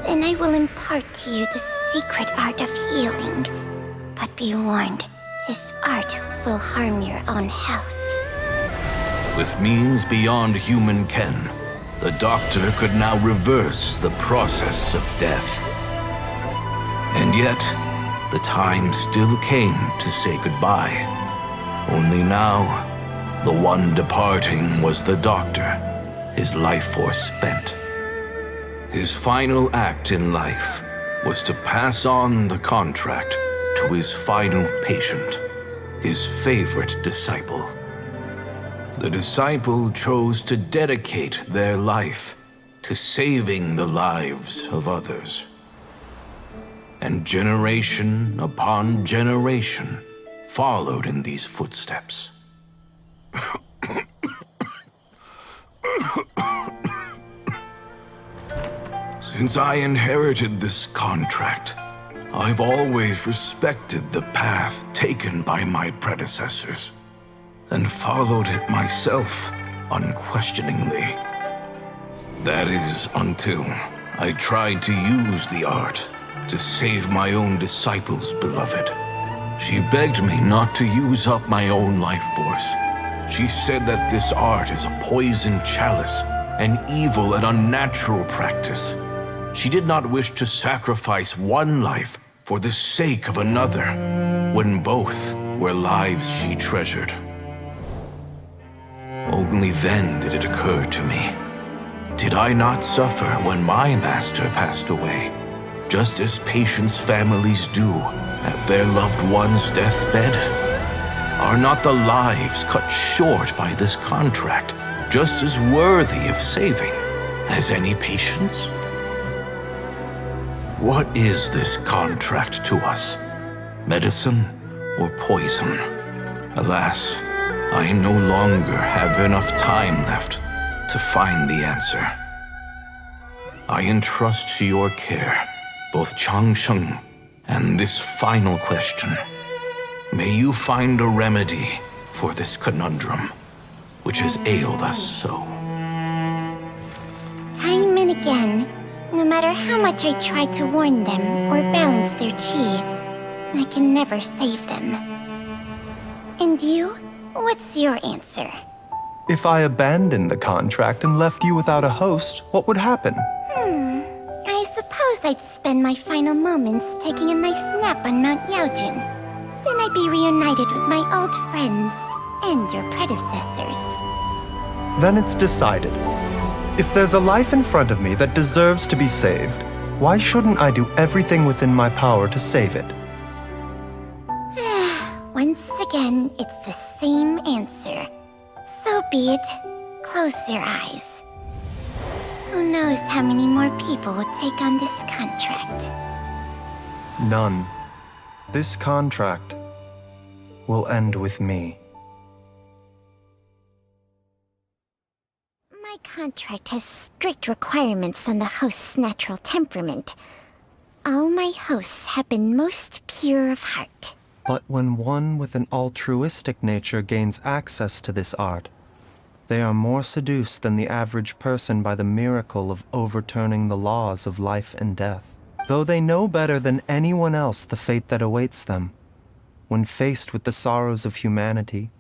Then I will impart to you the secret art of healing. But be warned, this art will harm your own health. With means beyond human ken, the doctor could now reverse the process of death. And yet, the time still came to say goodbye. Only now, the one departing was the doctor, his life force spent. His final act in life was to pass on the contract to his final patient, his favorite disciple. The disciple chose to dedicate their life to saving the lives of others. And generation upon generation followed in these footsteps. Since I inherited this contract, I've always respected the path taken by my predecessors, and followed it myself unquestioningly. That is, until I tried to use the art to save my own disciple's beloved. She begged me not to use up my own life force. She said that this art is a poison chalice, an evil and unnatural practice. She did not wish to sacrifice one life for the sake of another, when both were lives she treasured. Only then did it occur to me. Did I not suffer when my master passed away, just as patients' families do at their loved one's deathbed? Are not the lives cut short by this contract just as worthy of saving as any patients? What is this contract to us? Medicine or poison? Alas, I no longer have enough time left to find the answer. I entrust to your care both Changsheng and this final question. May you find a remedy for this conundrum, which has ailed us so. Time and again, no matter how much I try to warn them or balance their chi, I can never save them. And you? What's your answer? If I abandoned the contract and left you without a host, what would happen? I suppose I'd spend my final moments taking a nice nap on Mount Yaojun. Then I'd be reunited with my old friends and your predecessors. Then it's decided. If there's a life in front of me that deserves to be saved, why shouldn't I do everything within my power to save it? Once again, it's the same answer. So be it. Close your eyes. Who knows how many more people will take on this contract? None. This contract will end with me. My contract has strict requirements on the host's natural temperament. All my hosts have been most pure of heart. But when one with an altruistic nature gains access to this art, they are more seduced than the average person by the miracle of overturning the laws of life and death. Though they know better than anyone else the fate that awaits them, when faced with the sorrows of humanity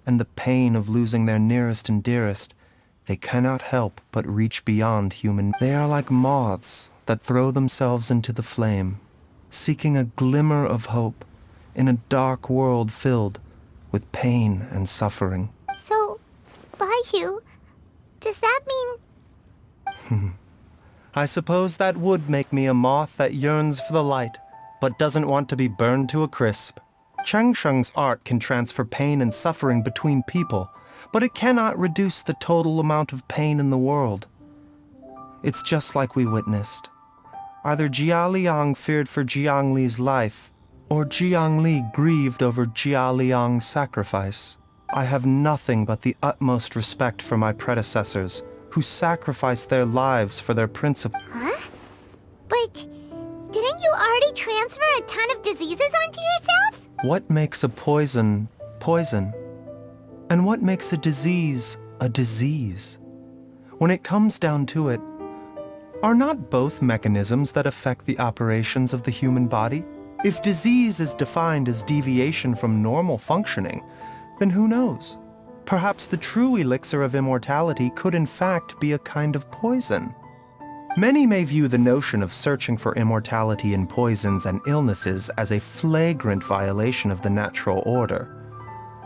and the pain of losing their nearest and dearest, they cannot help but reach beyond human. They are like moths that throw themselves into the flame, seeking a glimmer of hope in a dark world filled with pain and suffering. So, Baiyu, does that mean... I suppose that would make me a moth that yearns for the light, but doesn't want to be burned to a crisp. Changsheng's art can transfer pain and suffering between people, but it cannot reduce the total amount of pain in the world. It's just like we witnessed. Either Jia Liang feared for Jiang Li's life, or Jiang Li grieved over Jia Liang's sacrifice. I have nothing but the utmost respect for my predecessors, who sacrificed their lives for their principle. Huh? But didn't you already transfer a ton of diseases onto yourself? What makes a poison, poison? And what makes a disease? When it comes down to it, are not both mechanisms that affect the operations of the human body? If disease is defined as deviation from normal functioning, then who knows? Perhaps the true elixir of immortality could in fact be a kind of poison. Many may view the notion of searching for immortality in poisons and illnesses as a flagrant violation of the natural order.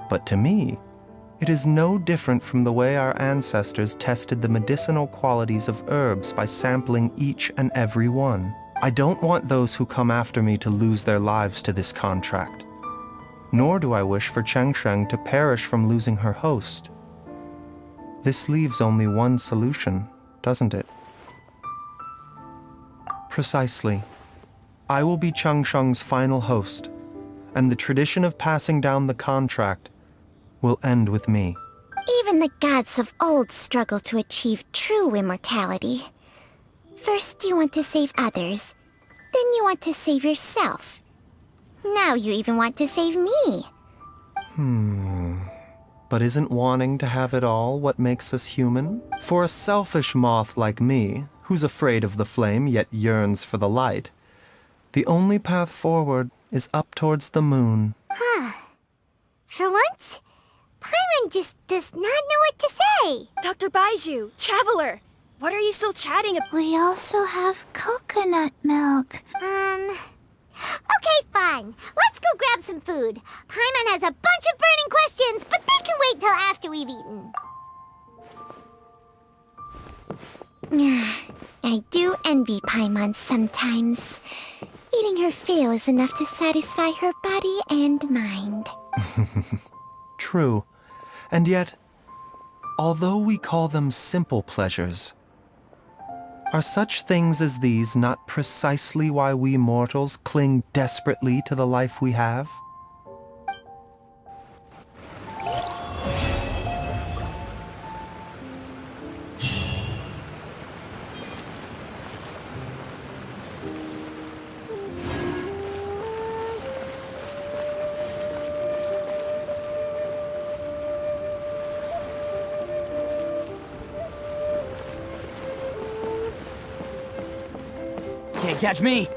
But to me, it is no different from the way our ancestors tested the medicinal qualities of herbs by sampling each and every one. I don't want those who come after me to lose their lives to this contract. Nor do I wish for Changsheng to perish from losing her host. This leaves only one solution, doesn't it? Precisely. I will be Changsheng's final host, and the tradition of passing down the contract will end with me. Even the gods of old struggle to achieve true immortality. First you want to save others, then you want to save yourself. Now you even want to save me. But isn't wanting to have it all what makes us human? For a selfish moth like me, who's afraid of the flame yet yearns for the light, the only path forward is up towards the moon. For once, Paimon just does not know what to say. Dr. Baiju, Traveler, what are you still chatting about? We also have coconut milk. Okay, fine. Let's go grab some food. Paimon has a bunch of burning questions, but they can wait till after we've eaten. I do envy Paimon sometimes. Eating her fill is enough to satisfy her body and mind. True. And yet, although we call them simple pleasures, are such things as these not precisely why we mortals cling desperately to the life we have? Can't catch me!